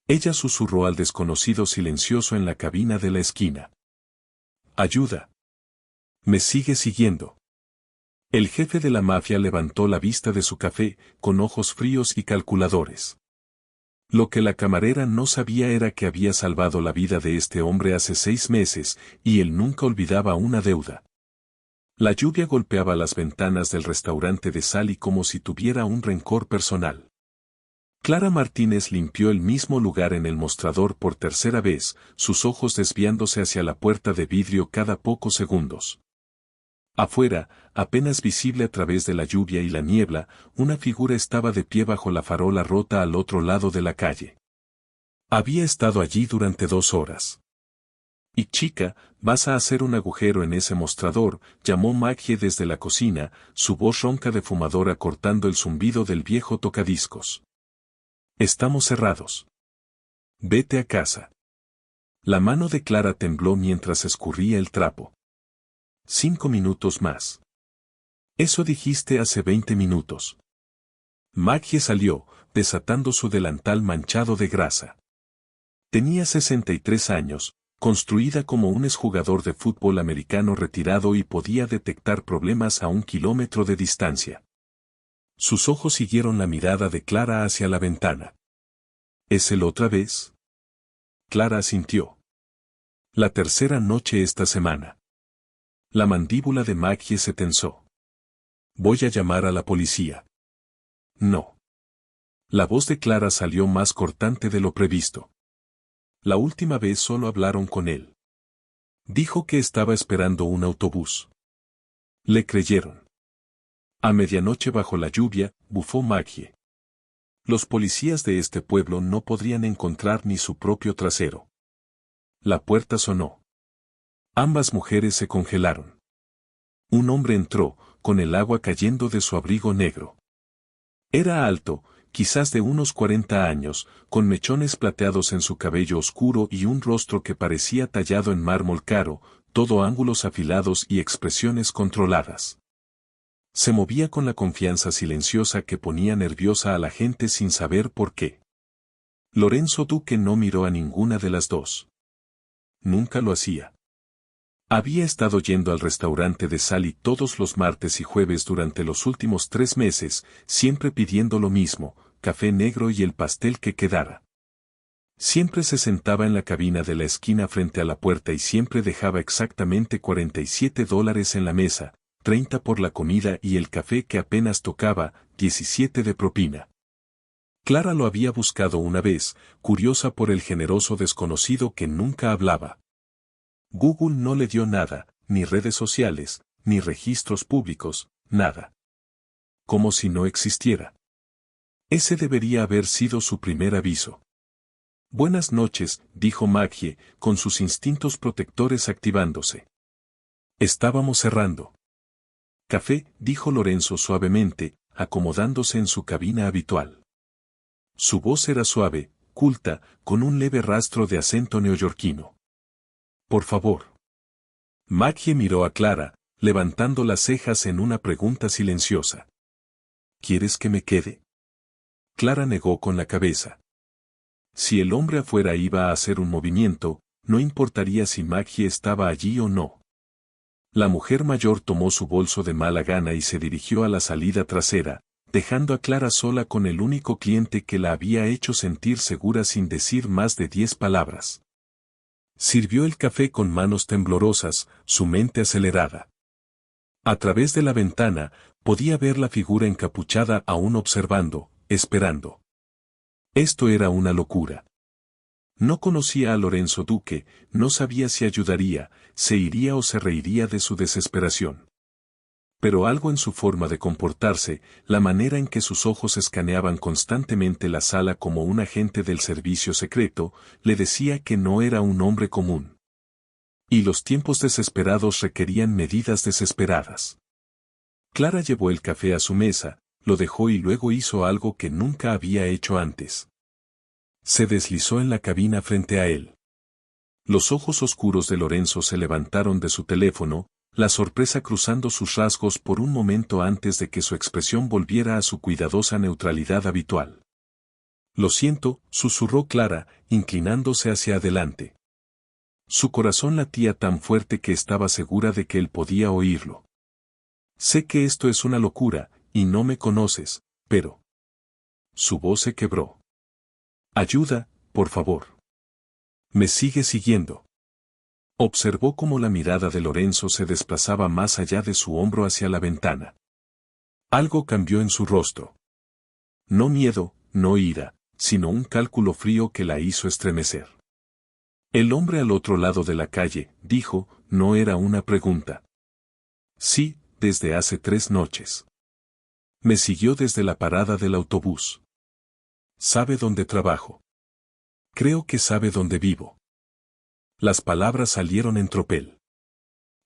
Ella susurró al desconocido silencioso en la cabina de la esquina. «Ayuda. Me sigue siguiendo». El jefe de la mafia levantó la vista de su café, con ojos fríos y calculadores. Lo que la camarera no sabía era que había salvado la vida de este hombre hace 6 meses, y él nunca olvidaba una deuda. La lluvia golpeaba las ventanas del restaurante de Sally como si tuviera un rencor personal. Clara Martínez limpió el mismo lugar en el mostrador por tercera vez, sus ojos desviándose hacia la puerta de vidrio cada pocos segundos. Afuera, apenas visible a través de la lluvia y la niebla, una figura estaba de pie bajo la farola rota al otro lado de la calle. Había estado allí durante 2 horas. «Y chica, vas a hacer un agujero en ese mostrador», llamó Maggie desde la cocina, su voz ronca de fumadora cortando el zumbido del viejo tocadiscos. «Estamos cerrados. Vete a casa». La mano de Clara tembló mientras escurría el trapo. 5 minutos más. Eso dijiste hace 20 minutos. Maggie salió, desatando su delantal manchado de grasa. Tenía 63 años, construida como un exjugador de fútbol americano retirado y podía detectar problemas a 1 kilómetro de distancia. Sus ojos siguieron la mirada de Clara hacia la ventana. ¿Es él otra vez? Clara asintió. La tercera noche esta semana. La mandíbula de Maggie se tensó. «Voy a llamar a la policía». «No». La voz de Clara salió más cortante de lo previsto. «La última vez solo hablaron con él. Dijo que estaba esperando un autobús. Le creyeron». A medianoche bajo la lluvia, bufó Maggie. Los policías de este pueblo no podrían encontrar ni su propio trasero. La puerta sonó. Ambas mujeres se congelaron. Un hombre entró, con el agua cayendo de su abrigo negro. Era alto, quizás de unos 40 años, con mechones plateados en su cabello oscuro y un rostro que parecía tallado en mármol caro, todo ángulos afilados y expresiones controladas. Se movía con la confianza silenciosa que ponía nerviosa a la gente sin saber por qué. Lorenzo Duque no miró a ninguna de las dos. Nunca lo hacía. Había estado yendo al restaurante de Sally todos los martes y jueves durante los últimos 3 meses, siempre pidiendo lo mismo, café negro y el pastel que quedara. Siempre se sentaba en la cabina de la esquina frente a la puerta y siempre dejaba exactamente $47 en la mesa, 30 por la comida y el café que apenas tocaba, 17 de propina. Clara lo había buscado una vez, curiosa por el generoso desconocido que nunca hablaba. Google no le dio nada, ni redes sociales, ni registros públicos, nada. Como si no existiera. Ese debería haber sido su primer aviso. «Buenas noches», dijo Maggie, con sus instintos protectores activándose. «Estábamos cerrando». «Café», dijo Lorenzo suavemente, acomodándose en su cabina habitual. Su voz era suave, culta, con un leve rastro de acento neoyorquino. «Por favor». Maggie miró a Clara, levantando las cejas en una pregunta silenciosa. «¿Quieres que me quede?» Clara negó con la cabeza. Si el hombre afuera iba a hacer un movimiento, no importaría si Maggie estaba allí o no. La mujer mayor tomó su bolso de mala gana y se dirigió a la salida trasera, dejando a Clara sola con el único cliente que la había hecho sentir segura sin decir más de 10 palabras. Sirvió el café con manos temblorosas, su mente acelerada. A través de la ventana, podía ver la figura encapuchada aún observando, esperando. Esto era una locura. No conocía a Lorenzo Duque, no sabía si ayudaría, se iría o se reiría de su desesperación. Pero algo en su forma de comportarse, la manera en que sus ojos escaneaban constantemente la sala como un agente del servicio secreto, le decía que no era un hombre común. Y los tiempos desesperados requerían medidas desesperadas. Clara llevó el café a su mesa, lo dejó y luego hizo algo que nunca había hecho antes. Se deslizó en la cabina frente a él. Los ojos oscuros de Lorenzo se levantaron de su teléfono, la sorpresa cruzando sus rasgos por un momento antes de que su expresión volviera a su cuidadosa neutralidad habitual. Lo siento, susurró Clara, inclinándose hacia adelante. Su corazón latía tan fuerte que estaba segura de que él podía oírlo. Sé que esto es una locura, y no me conoces, pero... Su voz se quebró. Ayuda, por favor. Me sigue siguiendo. Observó cómo la mirada de Lorenzo se desplazaba más allá de su hombro hacia la ventana. Algo cambió en su rostro. No miedo, no ira, sino un cálculo frío que la hizo estremecer. El hombre al otro lado de la calle, dijo, no era una pregunta. Sí, desde hace 3 noches. Me siguió desde la parada del autobús. ¿Sabe dónde trabajo? Creo que sabe dónde vivo. Las palabras salieron en tropel.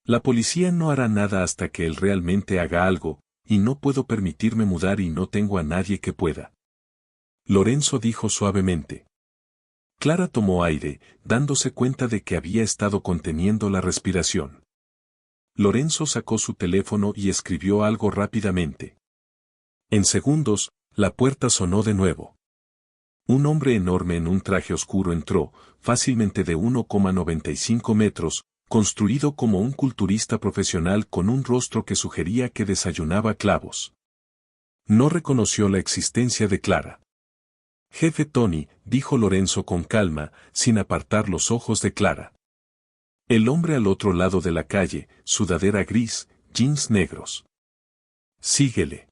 La policía no hará nada hasta que él realmente haga algo, y no puedo permitirme mudar y no tengo a nadie que pueda. Lorenzo dijo suavemente. Clara tomó aire, dándose cuenta de que había estado conteniendo la respiración. Lorenzo sacó su teléfono y escribió algo rápidamente. En segundos, la puerta sonó de nuevo. Un hombre enorme en un traje oscuro entró, fácilmente de 1,95 metros, construido como un culturista profesional con un rostro que sugería que desayunaba clavos. No reconoció la existencia de Clara. Jefe Tony, dijo Lorenzo con calma, sin apartar los ojos de Clara. El hombre al otro lado de la calle, sudadera gris, jeans negros. Síguele.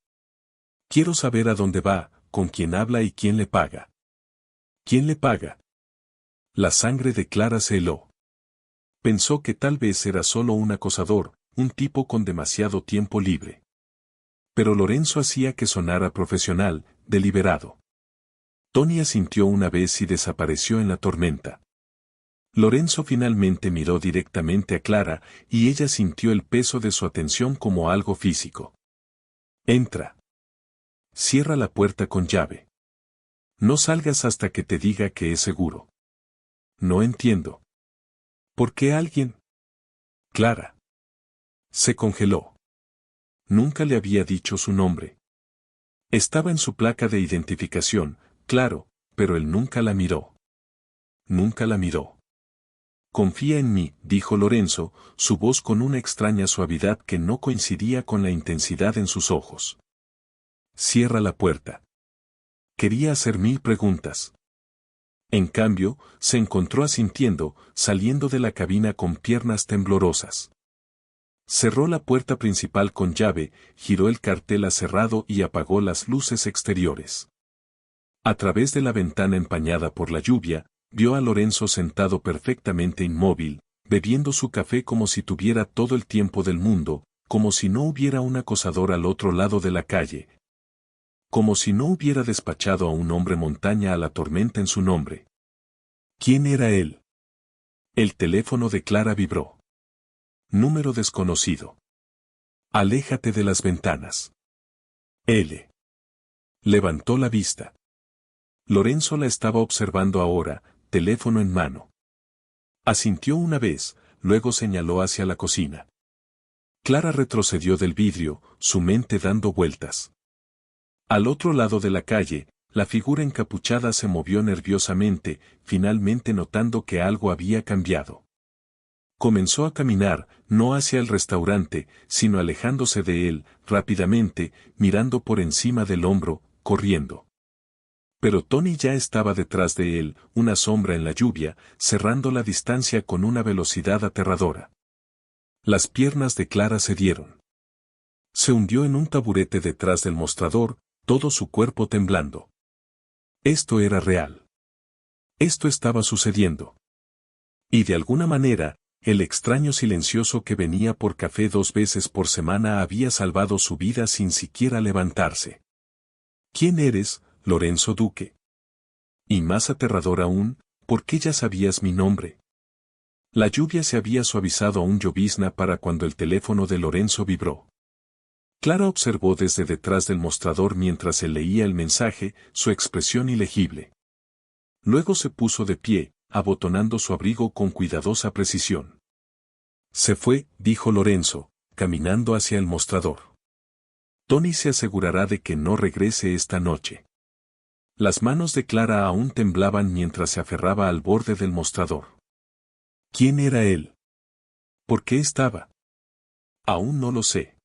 Quiero saber a dónde va, con quién habla y quién le paga. ¿Quién le paga? La sangre de Clara se heló. Pensó que tal vez era solo un acosador, un tipo con demasiado tiempo libre. Pero Lorenzo hacía que sonara profesional, deliberado. Tony asintió una vez y desapareció en la tormenta. Lorenzo finalmente miró directamente a Clara, y ella sintió el peso de su atención como algo físico. Entra. Cierra la puerta con llave. No salgas hasta que te diga que es seguro. No entiendo. ¿Por qué alguien? Clara. Se congeló. Nunca le había dicho su nombre. Estaba en su placa de identificación, claro, pero él nunca la miró. Nunca la miró. Confía en mí, dijo Lorenzo, su voz con una extraña suavidad que no coincidía con la intensidad en sus ojos. Cierra la puerta. Quería hacer 1000 preguntas. En cambio, se encontró asintiendo, saliendo de la cabina con piernas temblorosas. Cerró la puerta principal con llave, giró el cartel a cerrado y apagó las luces exteriores. A través de la ventana empañada por la lluvia, vio a Lorenzo sentado perfectamente inmóvil, bebiendo su café como si tuviera todo el tiempo del mundo, como si no hubiera un acosador al otro lado de la calle. Como si no hubiera despachado a un hombre montaña a la tormenta en su nombre. ¿Quién era él? El teléfono de Clara vibró. Número desconocido. Aléjate de las ventanas. L. Levantó la vista. Lorenzo la estaba observando ahora, teléfono en mano. Asintió una vez, luego señaló hacia la cocina. Clara retrocedió del vidrio, su mente dando vueltas. Al otro lado de la calle, la figura encapuchada se movió nerviosamente, finalmente notando que algo había cambiado. Comenzó a caminar, no hacia el restaurante, sino alejándose de él, rápidamente, mirando por encima del hombro, corriendo. Pero Tony ya estaba detrás de él, una sombra en la lluvia, cerrando la distancia con una velocidad aterradora. Las piernas de Clara cedieron. Se hundió en un taburete detrás del mostrador, todo su cuerpo temblando. Esto era real. Esto estaba sucediendo. Y de alguna manera, el extraño silencioso que venía por café 2 veces por semana había salvado su vida sin siquiera levantarse. ¿Quién eres, Lorenzo Duque? Y más aterrador aún, ¿por qué ya sabías mi nombre? La lluvia se había suavizado a un llovizna para cuando el teléfono de Lorenzo vibró. Clara observó desde detrás del mostrador mientras él leía el mensaje, su expresión ilegible. Luego se puso de pie, abotonando su abrigo con cuidadosa precisión. Se fue, dijo Lorenzo, caminando hacia el mostrador. Tony se asegurará de que no regrese esta noche. Las manos de Clara aún temblaban mientras se aferraba al borde del mostrador. ¿Quién era él? ¿Por qué estaba? Aún no lo sé.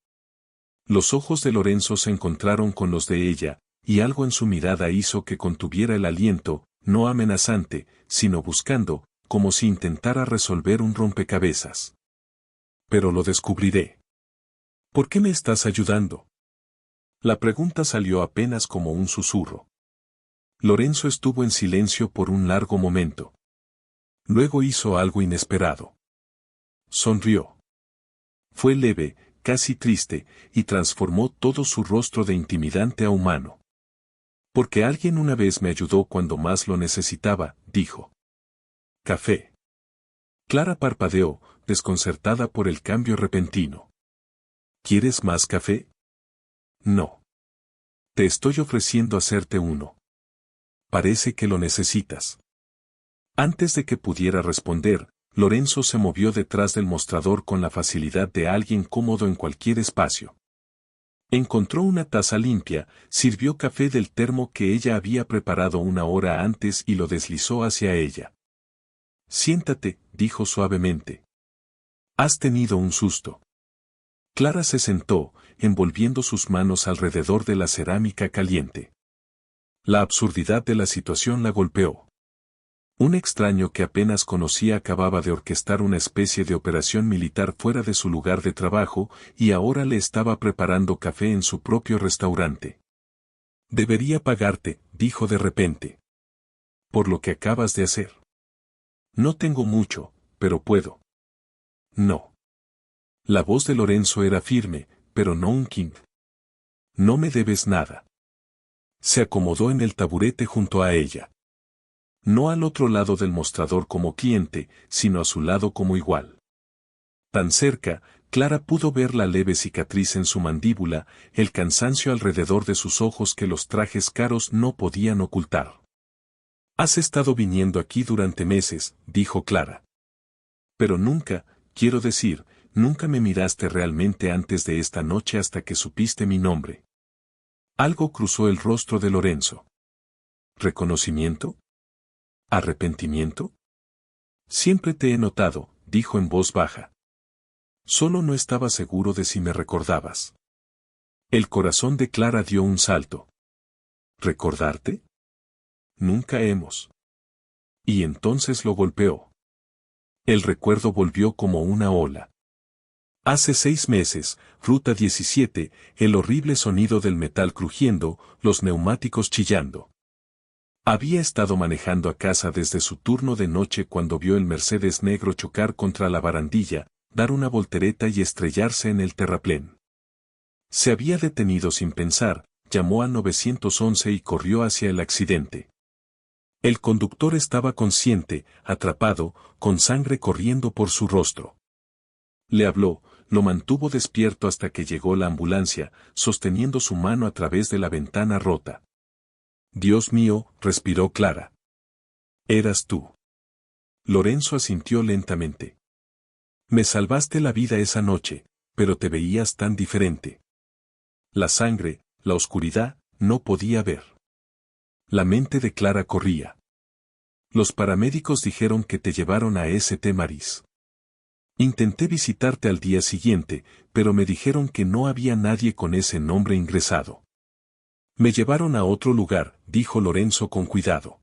Los ojos de Lorenzo se encontraron con los de ella, y algo en su mirada hizo que contuviera el aliento, no amenazante, sino buscando, como si intentara resolver un rompecabezas. Pero lo descubriré. ¿Por qué me estás ayudando? La pregunta salió apenas como un susurro. Lorenzo estuvo en silencio por un largo momento. Luego hizo algo inesperado. Sonrió. Fue leve, casi triste, y transformó todo su rostro de intimidante a humano. Porque alguien una vez me ayudó cuando más lo necesitaba, dijo. Café. Clara parpadeó, desconcertada por el cambio repentino. ¿Quieres más café? No. Te estoy ofreciendo hacerte uno. Parece que lo necesitas. Antes de que pudiera responder, Lorenzo se movió detrás del mostrador con la facilidad de alguien cómodo en cualquier espacio. Encontró una taza limpia, sirvió café del termo que ella había preparado una hora antes y lo deslizó hacia ella. Siéntate, dijo suavemente. Has tenido un susto. Clara se sentó, envolviendo sus manos alrededor de la cerámica caliente. La absurdidad de la situación la golpeó. Un extraño que apenas conocía acababa de orquestar una especie de operación militar fuera de su lugar de trabajo y ahora le estaba preparando café en su propio restaurante. Debería pagarte, dijo de repente. Por lo que acabas de hacer. No tengo mucho, pero puedo. No. La voz de Lorenzo era firme, pero no un king. No me debes nada. Se acomodó en el taburete junto a ella. No al otro lado del mostrador como cliente, sino a su lado como igual. Tan cerca, Clara pudo ver la leve cicatriz en su mandíbula, el cansancio alrededor de sus ojos que los trajes caros no podían ocultar. Has estado viniendo aquí durante meses, dijo Clara. Pero nunca, quiero decir, nunca me miraste realmente antes de esta noche hasta que supiste mi nombre. Algo cruzó el rostro de Lorenzo. ¿Reconocimiento? ¿Arrepentimiento? Siempre te he notado, dijo en voz baja. Solo no estaba seguro de si me recordabas. El corazón de Clara dio un salto. ¿Recordarte? Nunca hemos. Y entonces lo golpeó. El recuerdo volvió como una ola. Hace 6 meses, Ruta 17, el horrible sonido del metal crujiendo, los neumáticos chillando. Había estado manejando a casa desde su turno de noche cuando vio el Mercedes negro chocar contra la barandilla, dar una voltereta y estrellarse en el terraplén. Se había detenido sin pensar, llamó al 911 y corrió hacia el accidente. El conductor estaba consciente, atrapado, con sangre corriendo por su rostro. Le habló, lo mantuvo despierto hasta que llegó la ambulancia, sosteniendo su mano a través de la ventana rota. Dios mío, respiró Clara. Eras tú. Lorenzo asintió lentamente. Me salvaste la vida esa noche, pero te veías tan diferente. La sangre, la oscuridad, no podía ver. La mente de Clara corría. Los paramédicos dijeron que te llevaron a St. Mary's. Intenté visitarte al día siguiente, pero me dijeron que no había nadie con ese nombre ingresado. Me llevaron a otro lugar, dijo Lorenzo con cuidado.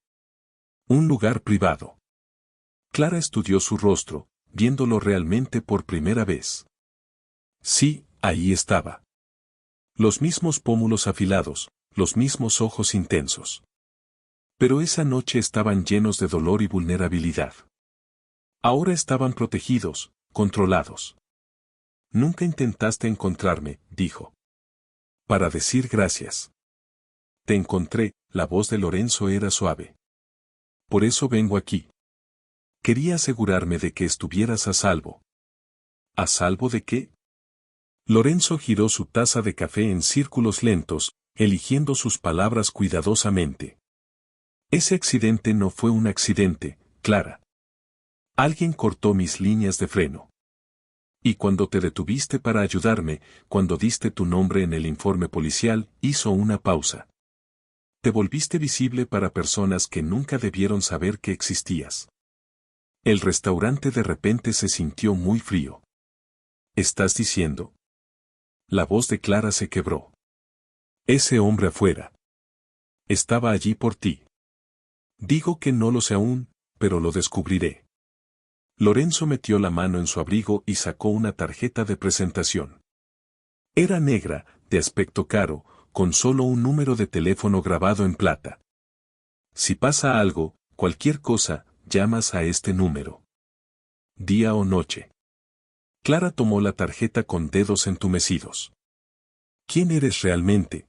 Un lugar privado. Clara estudió su rostro, viéndolo realmente por primera vez. Sí, ahí estaba. Los mismos pómulos afilados, los mismos ojos intensos. Pero esa noche estaban llenos de dolor y vulnerabilidad. Ahora estaban protegidos, controlados. Nunca intentaste encontrarme, dijo. Para decir gracias. Te encontré, la voz de Lorenzo era suave. Por eso vengo aquí. Quería asegurarme de que estuvieras a salvo. ¿A salvo de qué? Lorenzo giró su taza de café en círculos lentos, eligiendo sus palabras cuidadosamente. Ese accidente no fue un accidente, Clara. Alguien cortó mis líneas de freno. Y cuando te detuviste para ayudarme, cuando diste tu nombre en el informe policial, hizo una pausa. Te volviste visible para personas que nunca debieron saber que existías. El restaurante de repente se sintió muy frío. ¿Estás diciendo? La voz de Clara se quebró. Ese hombre afuera. Estaba allí por ti. Digo que no lo sé aún, pero lo descubriré. Lorenzo metió la mano en su abrigo y sacó una tarjeta de presentación. Era negra, de aspecto caro, con solo un número de teléfono grabado en plata. Si pasa algo, cualquier cosa, llamas a este número. Día o noche. Clara tomó la tarjeta con dedos entumecidos. ¿Quién eres realmente?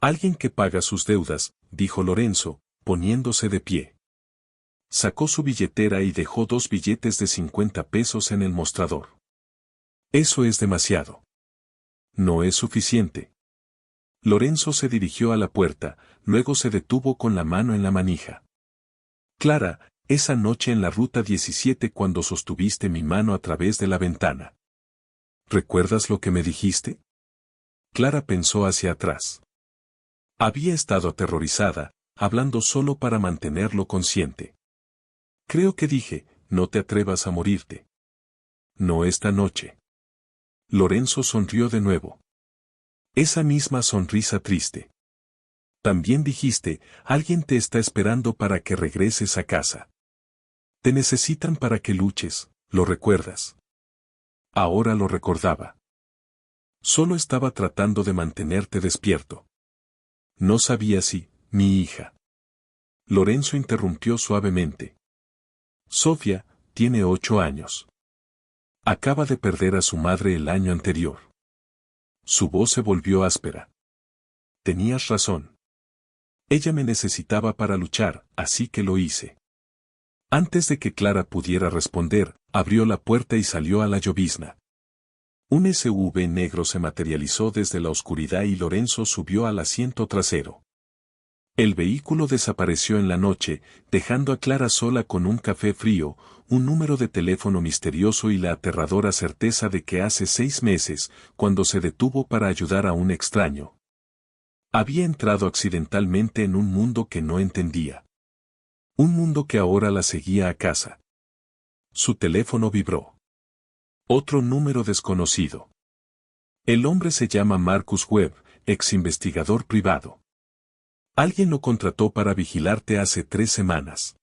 Alguien que paga sus deudas, dijo Lorenzo, poniéndose de pie. Sacó su billetera y dejó 2 billetes de 50 pesos en el mostrador. Eso es demasiado. No es suficiente. Lorenzo se dirigió a la puerta, luego se detuvo con la mano en la manija. Clara, esa noche en la ruta 17 cuando sostuviste mi mano a través de la ventana. ¿Recuerdas lo que me dijiste? Clara pensó hacia atrás. Había estado aterrorizada, hablando solo para mantenerlo consciente. Creo que dije, no te atrevas a morirte. No esta noche. Lorenzo sonrió de nuevo. Esa misma sonrisa triste. También dijiste, alguien te está esperando para que regreses a casa. Te necesitan para que luches, ¿lo recuerdas? Ahora lo recordaba. Solo estaba tratando de mantenerte despierto. No sabía si, mi hija. Lorenzo interrumpió suavemente. Sofía, tiene 8 años. Acaba de perder a su madre el año anterior. Su voz se volvió áspera. Tenías razón. Ella me necesitaba para luchar, así que lo hice. Antes de que Clara pudiera responder, abrió la puerta y salió a la llovizna. Un SUV negro se materializó desde la oscuridad y Lorenzo subió al asiento trasero. El vehículo desapareció en la noche, dejando a Clara sola con un café frío, un número de teléfono misterioso y la aterradora certeza de que hace 6 meses, cuando se detuvo para ayudar a un extraño, había entrado accidentalmente en un mundo que no entendía. Un mundo que ahora la seguía a casa. Su teléfono vibró. Otro número desconocido. El hombre se llama Marcus Webb, ex investigador privado. Alguien lo contrató para vigilarte hace 3 semanas.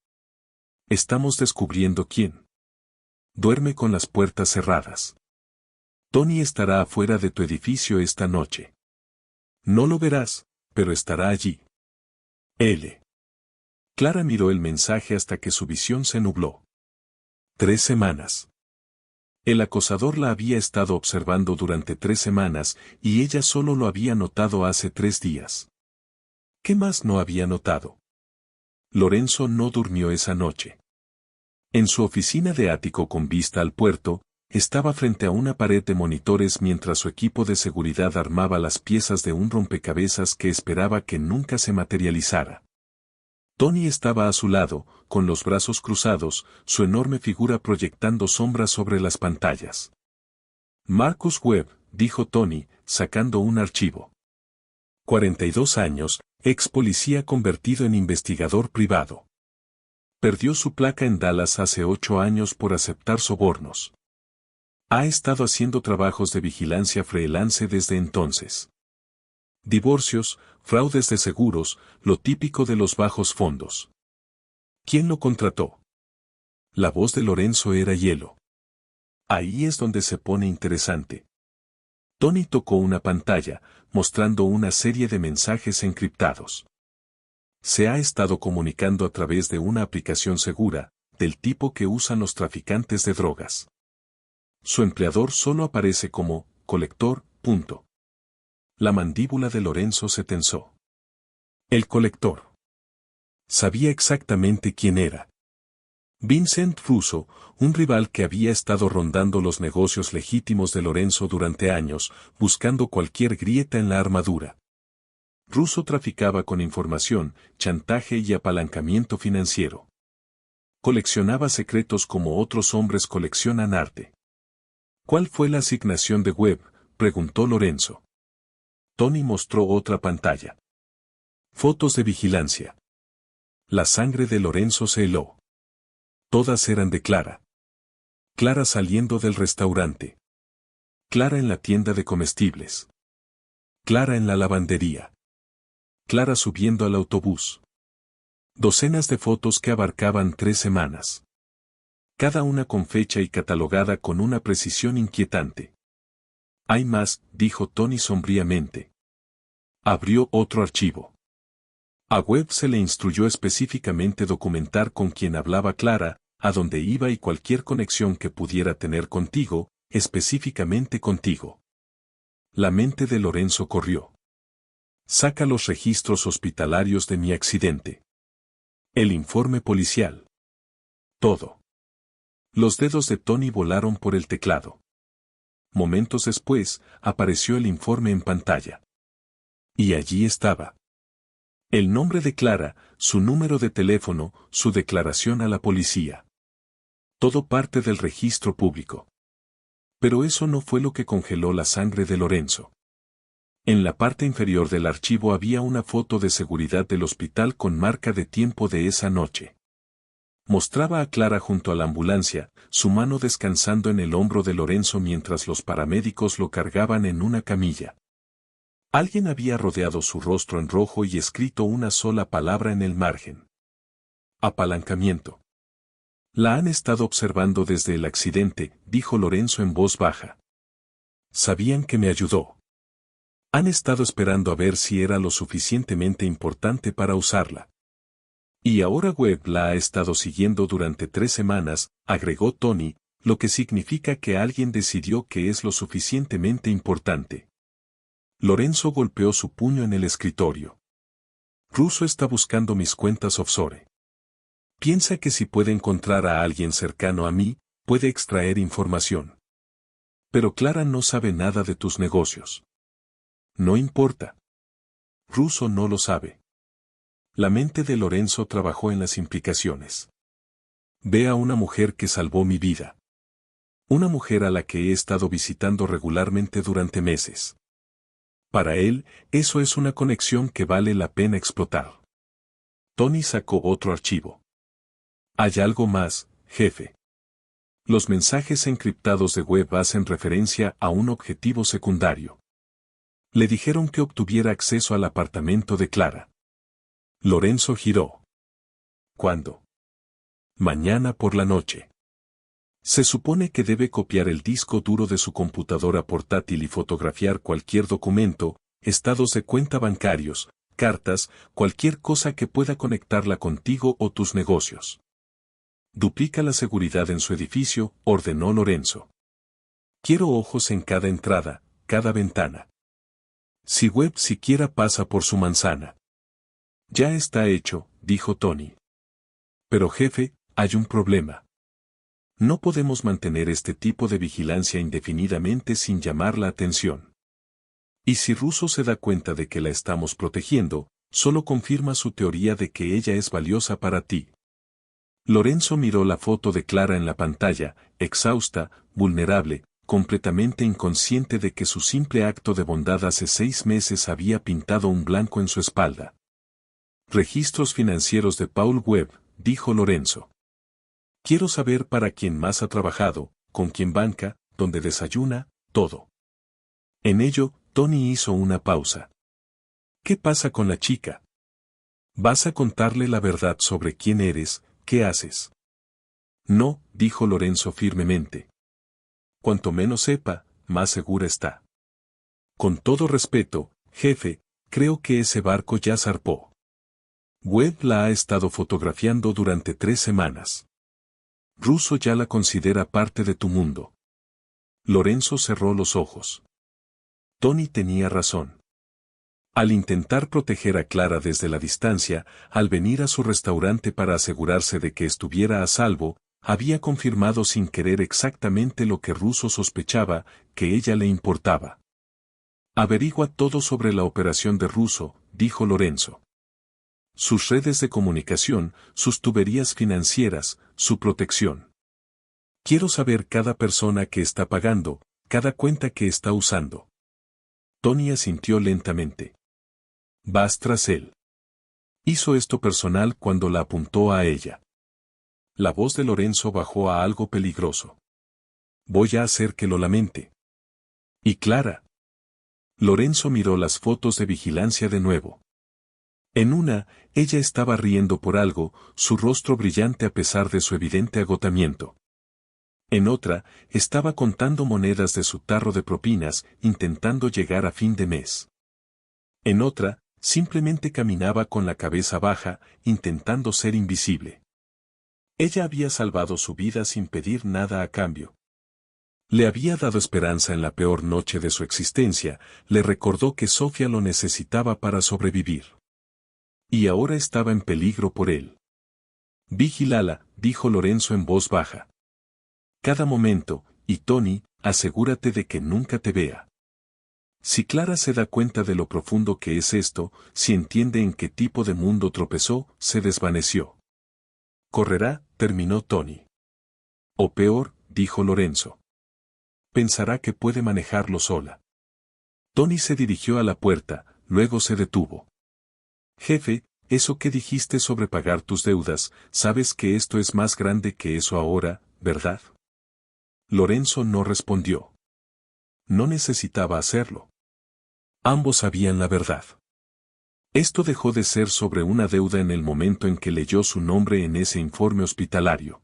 Estamos descubriendo quién. Duerme con las puertas cerradas. Tony estará afuera de tu edificio esta noche. No lo verás, pero estará allí. L. Clara miró el mensaje hasta que su visión se nubló. 3 semanas. El acosador la había estado observando durante 3 semanas y ella solo lo había notado hace 3 días. ¿Qué más no había notado? Lorenzo no durmió esa noche. En su oficina de ático con vista al puerto, estaba frente a una pared de monitores mientras su equipo de seguridad armaba las piezas de un rompecabezas que esperaba que nunca se materializara. Tony estaba a su lado, con los brazos cruzados, su enorme figura proyectando sombras sobre las pantallas. Marcus Webb, dijo Tony, sacando un archivo. 42 años, ex policía convertido en investigador privado. Perdió su placa en Dallas hace 8 años por aceptar sobornos. Ha estado haciendo trabajos de vigilancia freelance desde entonces. Divorcios, fraudes de seguros, lo típico de los bajos fondos. ¿Quién lo contrató? La voz de Lorenzo era hielo. Ahí es donde se pone interesante. Tony tocó una pantalla, mostrando una serie de mensajes encriptados. Se ha estado comunicando a través de una aplicación segura, del tipo que usan los traficantes de drogas. Su empleador solo aparece como colector. La mandíbula de Lorenzo se tensó. El colector. Sabía exactamente quién era. Vincent Russo, un rival que había estado rondando los negocios legítimos de Lorenzo durante años, buscando cualquier grieta en la armadura. Russo traficaba con información, chantaje y apalancamiento financiero. Coleccionaba secretos como otros hombres coleccionan arte. ¿Cuál fue la asignación de Webb?, preguntó Lorenzo. Tony mostró otra pantalla. Fotos de vigilancia. La sangre de Lorenzo se heló. Todas eran de Clara. Clara saliendo del restaurante. Clara en la tienda de comestibles. Clara en la lavandería. Clara subiendo al autobús. Docenas de fotos que abarcaban 3 semanas. Cada una con fecha y catalogada con una precisión inquietante. Hay más, dijo Tony sombríamente. Abrió otro archivo. A Webb se le instruyó específicamente documentar con quién hablaba Clara, a dónde iba y cualquier conexión que pudiera tener contigo, específicamente contigo. La mente de Lorenzo corrió. Saca los registros hospitalarios de mi accidente. El informe policial. Todo. Los dedos de Tony volaron por el teclado. Momentos después, apareció el informe en pantalla. Y allí estaba. El nombre de Clara, su número de teléfono, su declaración a la policía. Todo parte del registro público. Pero eso no fue lo que congeló la sangre de Lorenzo. En la parte inferior del archivo había una foto de seguridad del hospital con marca de tiempo de esa noche. Mostraba a Clara junto a la ambulancia, su mano descansando en el hombro de Lorenzo mientras los paramédicos lo cargaban en una camilla. Alguien había rodeado su rostro en rojo y escrito una sola palabra en el margen. Apalancamiento. La han estado observando desde el accidente, dijo Lorenzo en voz baja. Sabían que me ayudó. Han estado esperando a ver si era lo suficientemente importante para usarla. Y ahora Webb la ha estado siguiendo durante 3 semanas, agregó Tony, lo que significa que alguien decidió que es lo suficientemente importante. Lorenzo golpeó su puño en el escritorio. Russo está buscando mis cuentas offshore. Piensa que si puede encontrar a alguien cercano a mí, puede extraer información. Pero Clara no sabe nada de tus negocios. No importa. Russo no lo sabe. La mente de Lorenzo trabajó en las implicaciones. Ve a una mujer que salvó mi vida. Una mujer a la que he estado visitando regularmente durante meses. Para él, eso es una conexión que vale la pena explotar. Tony sacó otro archivo. Hay algo más, jefe. Los mensajes encriptados de Webb hacen referencia a un objetivo secundario. Le dijeron que obtuviera acceso al apartamento de Clara. Lorenzo giró. ¿Cuándo? Mañana por la noche. Se supone que debe copiar el disco duro de su computadora portátil y fotografiar cualquier documento, estados de cuenta bancarios, cartas, cualquier cosa que pueda conectarla contigo o tus negocios. Duplica la seguridad en su edificio, ordenó Lorenzo. Quiero ojos en cada entrada, cada ventana. Si Webb siquiera pasa por su manzana. Ya está hecho, dijo Tony. Pero jefe, hay un problema. No podemos mantener este tipo de vigilancia indefinidamente sin llamar la atención. Y si Russo se da cuenta de que la estamos protegiendo, solo confirma su teoría de que ella es valiosa para ti. Lorenzo miró la foto de Clara en la pantalla, exhausta, vulnerable, completamente inconsciente de que su simple acto de bondad hace 6 meses había pintado un blanco en su espalda. Registros financieros de Paul Webb, dijo Lorenzo. Quiero saber para quién más ha trabajado, con quién banca, dónde desayuna, todo. En ello, Tony hizo una pausa. ¿Qué pasa con la chica? ¿Vas a contarle la verdad sobre quién eres, qué haces? No, dijo Lorenzo firmemente. Cuanto menos sepa, más segura está. Con todo respeto, jefe, creo que ese barco ya zarpó. Webb la ha estado fotografiando durante 3 semanas. Russo ya la considera parte de tu mundo. Lorenzo cerró los ojos. Tony tenía razón. Al intentar proteger a Clara desde la distancia, al venir a su restaurante para asegurarse de que estuviera a salvo, había confirmado sin querer exactamente lo que Russo sospechaba, que ella le importaba. Averigua todo sobre la operación de Russo, dijo Lorenzo. Sus redes de comunicación, sus tuberías financieras, su protección. Quiero saber cada persona que está pagando, cada cuenta que está usando. Tony asintió lentamente. Vas tras él. Hizo esto personal cuando la apuntó a ella. La voz de Lorenzo bajó a algo peligroso. Voy a hacer que lo lamente. ¿Y Clara? Lorenzo miró las fotos de vigilancia de nuevo. En una, ella estaba riendo por algo, su rostro brillante a pesar de su evidente agotamiento. En otra, estaba contando monedas de su tarro de propinas, intentando llegar a fin de mes. En otra, simplemente caminaba con la cabeza baja, intentando ser invisible. Ella había salvado su vida sin pedir nada a cambio. Le había dado esperanza en la peor noche de su existencia, le recordó que Sofía lo necesitaba para sobrevivir. Y ahora estaba en peligro por él. Vigílala, dijo Lorenzo en voz baja. Cada momento, y Tony, asegúrate de que nunca te vea. Si Clara se da cuenta de lo profundo que es esto, si entiende en qué tipo de mundo tropezó, se desvaneció. Correrá, terminó Tony. O peor, dijo Lorenzo. Pensará que puede manejarlo sola. Tony se dirigió a la puerta, luego se detuvo. Jefe, eso que dijiste sobre pagar tus deudas, sabes que esto es más grande que eso ahora, ¿verdad? Lorenzo no respondió. No necesitaba hacerlo. Ambos sabían la verdad. Esto dejó de ser sobre una deuda en el momento en que leyó su nombre en ese informe hospitalario.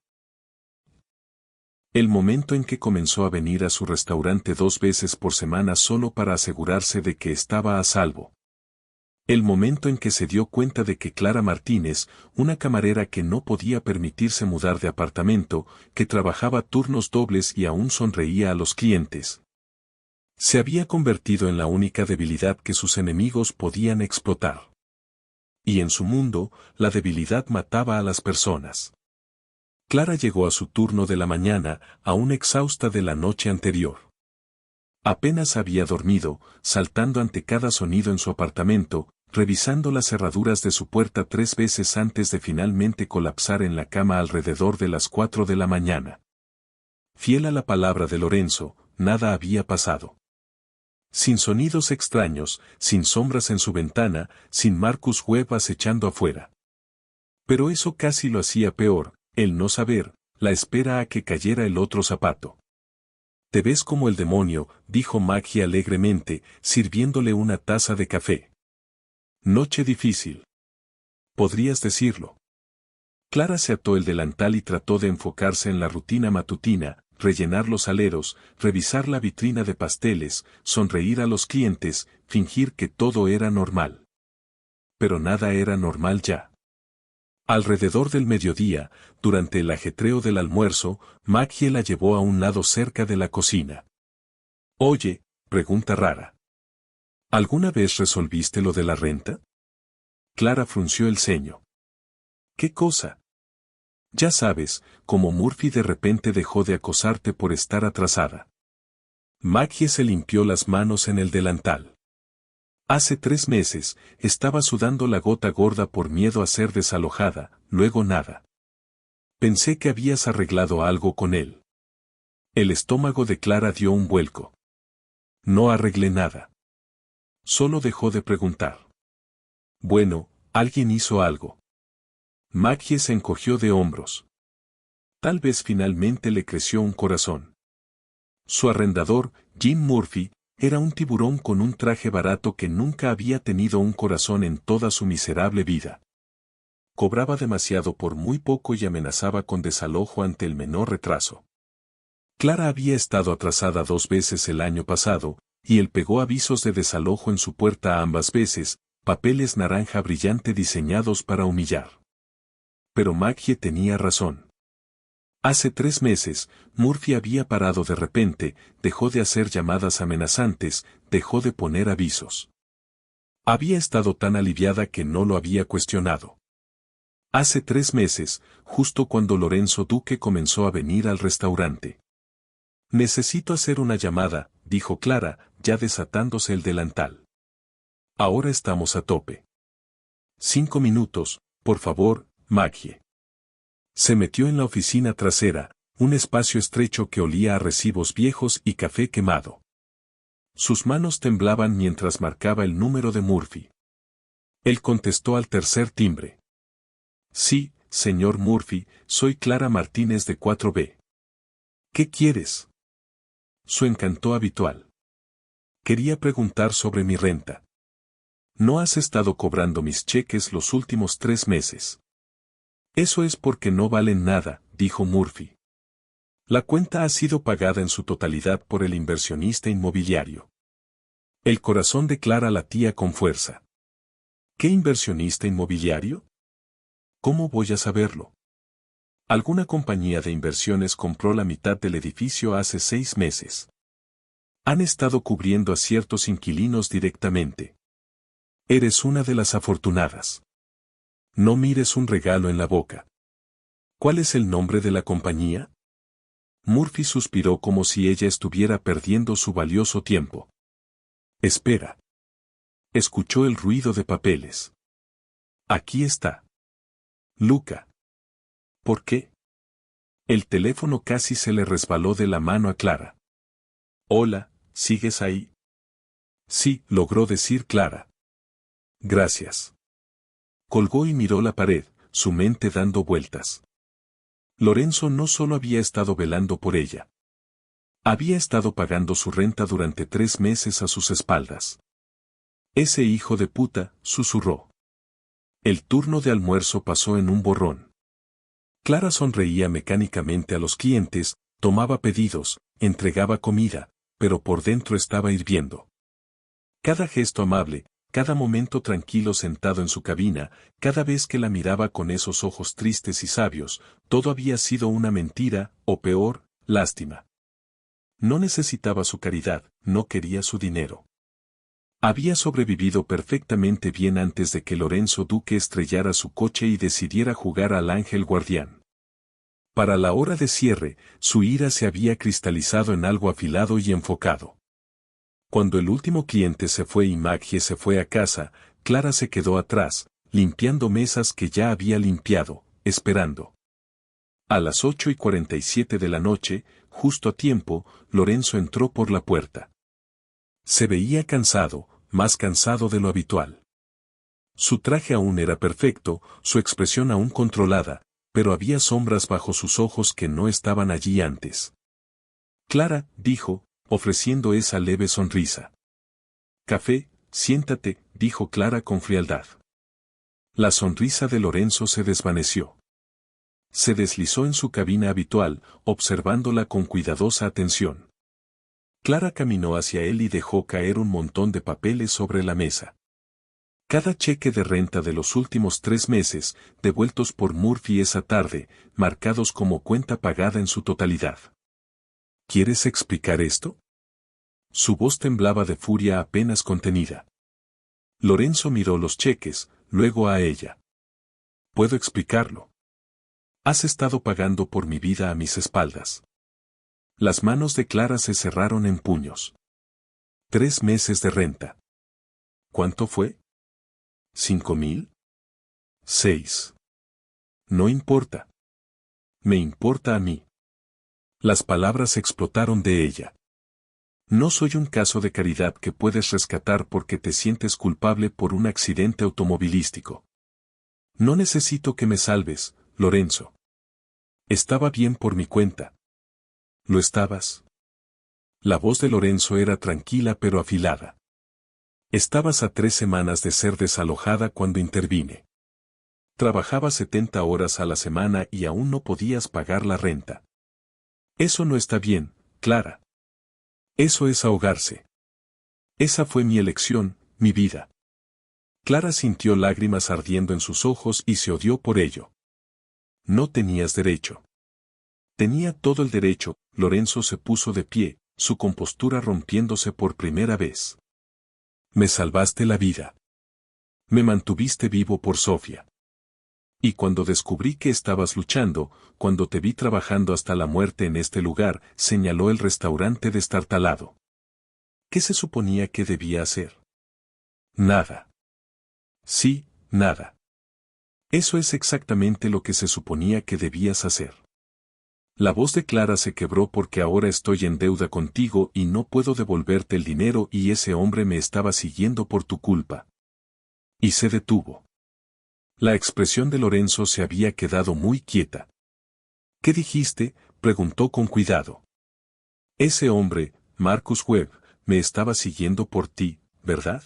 El momento en que comenzó a venir a su restaurante 2 veces por semana solo para asegurarse de que estaba a salvo. El momento en que se dio cuenta de que Clara Martínez, una camarera que no podía permitirse mudar de apartamento, que trabajaba turnos dobles y aún sonreía a los clientes, se había convertido en la única debilidad que sus enemigos podían explotar. Y en su mundo, la debilidad mataba a las personas. Clara llegó a su turno de la mañana, aún exhausta de la noche anterior. Apenas había dormido, saltando ante cada sonido en su apartamento, revisando las cerraduras de su puerta 3 veces antes de finalmente colapsar en la cama alrededor de las 4 de la mañana. Fiel a la palabra de Lorenzo, nada había pasado. Sin sonidos extraños, sin sombras en su ventana, sin Marcus Webb acechando afuera. Pero eso casi lo hacía peor, el no saber, la espera a que cayera el otro zapato. Te ves como el demonio, dijo Maggie alegremente, sirviéndole una taza de café. Noche difícil. Podrías decirlo. Clara se ató el delantal y trató de enfocarse en la rutina matutina, rellenar los aleros, revisar la vitrina de pasteles, sonreír a los clientes, fingir que todo era normal. Pero nada era normal ya. Alrededor del mediodía, durante el ajetreo del almuerzo, Maggie la llevó a un lado cerca de la cocina. Oye, pregunta rara. ¿Alguna vez resolviste lo de la renta? Clara frunció el ceño. ¿Qué cosa? Ya sabes, como Murphy de repente dejó de acosarte por estar atrasada. Maggie se limpió las manos en el delantal. Hace 3 meses, estaba sudando la gota gorda por miedo a ser desalojada, luego nada. Pensé que habías arreglado algo con él. El estómago de Clara dio un vuelco. No arreglé nada. Solo dejó de preguntar. Bueno, alguien hizo algo. Maggie se encogió de hombros. Tal vez finalmente le creció un corazón. Su arrendador, Jim Murphy, era un tiburón con un traje barato que nunca había tenido un corazón en toda su miserable vida. Cobraba demasiado por muy poco y amenazaba con desalojo ante el menor retraso. Clara había estado atrasada 2 veces el año pasado, y él pegó avisos de desalojo en su puerta ambas veces, papeles naranja brillante diseñados para humillar. Pero Maggie tenía razón. Hace 3 meses, Murphy había parado de repente, dejó de hacer llamadas amenazantes, dejó de poner avisos. Había estado tan aliviada que no lo había cuestionado. Hace 3 meses, justo cuando Lorenzo Duque comenzó a venir al restaurante. Necesito hacer una llamada, dijo Clara, ya desatándose el delantal. Ahora estamos a tope. 5 minutos, por favor, Maggie. Se metió en la oficina trasera, un espacio estrecho que olía a recibos viejos y café quemado. Sus manos temblaban mientras marcaba el número de Murphy. Él contestó al tercer timbre. Sí, señor Murphy, soy Clara Martínez de 4B. ¿Qué quieres? Su encanto habitual. Quería preguntar sobre mi renta. No has estado cobrando mis cheques los últimos 3 meses. Eso es porque no valen nada, dijo Murphy. La cuenta ha sido pagada en su totalidad por el inversionista inmobiliario. El corazón de Clara latía con fuerza. ¿Qué inversionista inmobiliario? ¿Cómo voy a saberlo? Alguna compañía de inversiones compró la mitad del edificio hace 6 meses. Han estado cubriendo a ciertos inquilinos directamente. Eres una de las afortunadas. No mires un regalo en la boca. ¿Cuál es el nombre de la compañía? Murphy suspiró como si ella estuviera perdiendo su valioso tiempo. Espera. Escuchó el ruido de papeles. Aquí está. Luca. ¿Por qué? El teléfono casi se le resbaló de la mano a Clara. Hola, ¿sigues ahí? Sí, logró decir Clara. Gracias. Colgó y miró la pared, su mente dando vueltas. Lorenzo no solo había estado velando por ella. Había estado pagando su renta durante 3 meses a sus espaldas. Ese hijo de puta, susurró. El turno de almuerzo pasó en un borrón. Clara sonreía mecánicamente a los clientes, tomaba pedidos, entregaba comida, pero por dentro estaba hirviendo. Cada gesto amable, cada momento tranquilo sentado en su cabina, cada vez que la miraba con esos ojos tristes y sabios, todo había sido una mentira, o peor, lástima. No necesitaba su caridad, no quería su dinero. Había sobrevivido perfectamente bien antes de que Lorenzo Duque estrellara su coche y decidiera jugar al ángel guardián. Para la hora de cierre, su ira se había cristalizado en algo afilado y enfocado. Cuando el último cliente se fue y Maggie se fue a casa, Clara se quedó atrás, limpiando mesas que ya había limpiado, esperando. A las 8:47 de la noche, justo a tiempo, Lorenzo entró por la puerta. Se veía cansado, más cansado de lo habitual. Su traje aún era perfecto, su expresión aún controlada, pero había sombras bajo sus ojos que no estaban allí antes. Clara, dijo, ofreciendo esa leve sonrisa. Café, siéntate, dijo Clara con frialdad. La sonrisa de Lorenzo se desvaneció. Se deslizó en su cabina habitual, observándola con cuidadosa atención. Clara caminó hacia él y dejó caer un montón de papeles sobre la mesa. Cada cheque de renta de los últimos 3 meses, devueltos por Murphy esa tarde, marcados como cuenta pagada en su totalidad. ¿Quieres explicar esto? Su voz temblaba de furia apenas contenida. Lorenzo miró los cheques, luego a ella. Puedo explicarlo. Has estado pagando por mi vida a mis espaldas. Las manos de Clara se cerraron en puños. 3 meses de renta. ¿Cuánto fue? ¿5,000? 6. No importa. Me importa a mí. Las palabras explotaron de ella. No soy un caso de caridad que puedes rescatar porque te sientes culpable por un accidente automovilístico. No necesito que me salves, Lorenzo. Estaba bien por mi cuenta. ¿Lo estabas? La voz de Lorenzo era tranquila pero afilada. Estabas a 3 semanas de ser desalojada cuando intervine. Trabajabas 70 horas a la semana y aún no podías pagar la renta. Eso no está bien, Clara. Eso es ahogarse. Esa fue mi elección, mi vida. Clara sintió lágrimas ardiendo en sus ojos y se odió por ello. No tenías derecho. Tenía todo el derecho. Lorenzo se puso de pie, su compostura rompiéndose por primera vez. Me salvaste la vida. Me mantuviste vivo por Sofía. Y cuando descubrí que estabas luchando, cuando te vi trabajando hasta la muerte en este lugar, señaló el restaurante destartalado. ¿Qué se suponía que debía hacer? Nada. Sí, nada. Eso es exactamente lo que se suponía que debías hacer. La voz de Clara se quebró porque ahora estoy en deuda contigo y no puedo devolverte el dinero y ese hombre me estaba siguiendo por tu culpa. Y se detuvo. La expresión de Lorenzo se había quedado muy quieta. ¿Qué dijiste?, preguntó con cuidado. Ese hombre, Marcus Webb, me estaba siguiendo por ti, ¿verdad?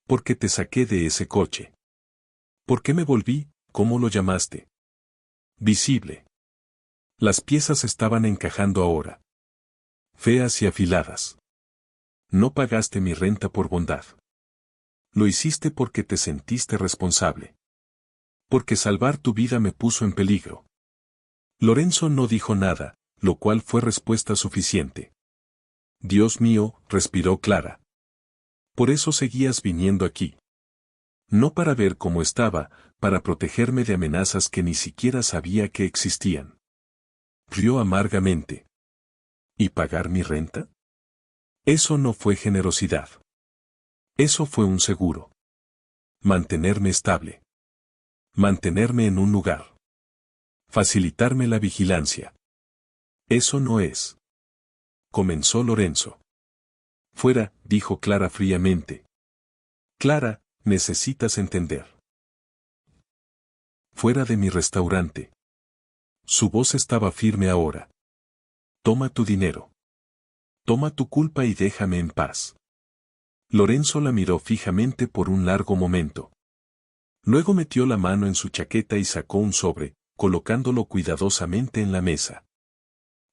¿Por qué te saqué de ese coche? ¿Por qué me volví? ¿Cómo lo llamaste? Visible. Las piezas estaban encajando ahora. Feas y afiladas. No pagaste mi renta por bondad. Lo hiciste porque te sentiste responsable. Porque salvar tu vida me puso en peligro. Lorenzo no dijo nada, lo cual fue respuesta suficiente. Dios mío, respiró Clara. Por eso seguías viniendo aquí. No para ver cómo estaba, para protegerme de amenazas que ni siquiera sabía que existían. Rió amargamente. ¿Y pagar mi renta? Eso no fue generosidad. Eso fue un seguro. Mantenerme estable. Mantenerme en un lugar. Facilitarme la vigilancia. Eso no es. Comenzó Lorenzo. Fuera, dijo Clara fríamente. Clara, necesitas entender. Fuera de mi restaurante. Su voz estaba firme ahora. Toma tu dinero. Toma tu culpa y déjame en paz. Lorenzo la miró fijamente por un largo momento. Luego metió la mano en su chaqueta y sacó un sobre, colocándolo cuidadosamente en la mesa.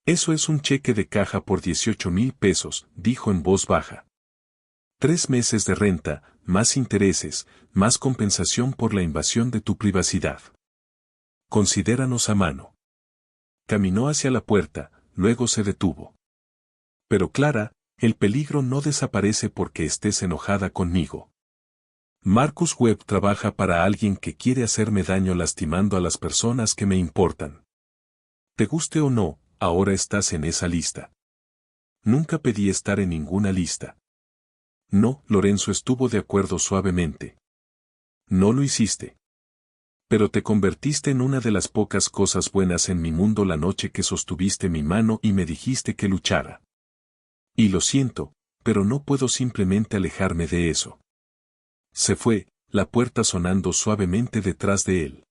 Eso es un cheque de caja por 18,000 pesos, dijo en voz baja. 3 meses de renta, más intereses, más compensación por la invasión de tu privacidad. Considéranos a mano. Caminó hacia la puerta, luego se detuvo. Pero Clara, el peligro no desaparece porque estés enojada conmigo. Marcus Webb trabaja para alguien que quiere hacerme daño lastimando a las personas que me importan. Te guste o no, ahora estás en esa lista. Nunca pedí estar en ninguna lista. No, Lorenzo estuvo de acuerdo suavemente. No lo hiciste. Pero te convertiste en una de las pocas cosas buenas en mi mundo la noche que sostuviste mi mano y me dijiste que luchara. Y lo siento, pero no puedo simplemente alejarme de eso. Se fue, la puerta sonando suavemente detrás de él.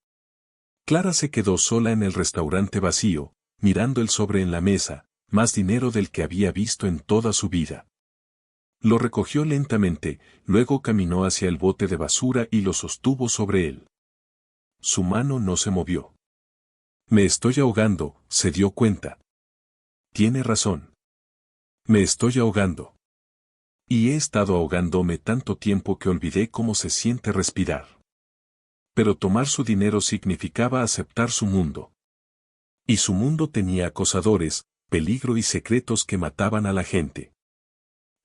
Clara se quedó sola en el restaurante vacío, mirando el sobre en la mesa, más dinero del que había visto en toda su vida. Lo recogió lentamente, luego caminó hacia el bote de basura y lo sostuvo sobre él. Su mano no se movió. Me estoy ahogando, se dio cuenta. Tiene razón. Me estoy ahogando. Y he estado ahogándome tanto tiempo que olvidé cómo se siente respirar. Pero tomar su dinero significaba aceptar su mundo. Y su mundo tenía acosadores, peligro y secretos que mataban a la gente.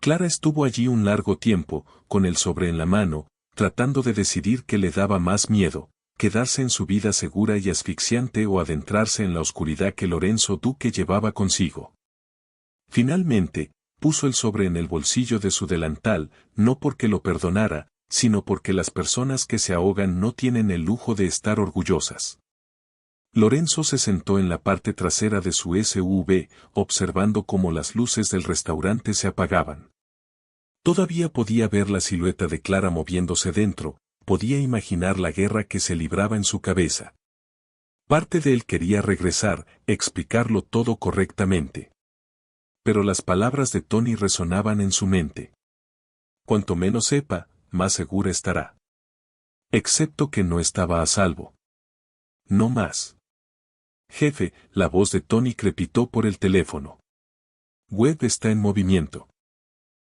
Clara estuvo allí un largo tiempo, con el sobre en la mano, tratando de decidir qué le daba más miedo, quedarse en su vida segura y asfixiante o adentrarse en la oscuridad que Lorenzo Duque llevaba consigo. Finalmente, puso el sobre en el bolsillo de su delantal, no porque lo perdonara, sino porque las personas que se ahogan no tienen el lujo de estar orgullosas. Lorenzo se sentó en la parte trasera de su SUV, observando cómo las luces del restaurante se apagaban. Todavía podía ver la silueta de Clara moviéndose dentro, podía imaginar la guerra que se libraba en su cabeza. Parte de él quería regresar, explicarlo todo correctamente. Pero las palabras de Tony resonaban en su mente. Cuanto menos sepa, más segura estará. Excepto que no estaba a salvo. No más. Jefe, la voz de Tony crepitó por el teléfono. Webb está en movimiento.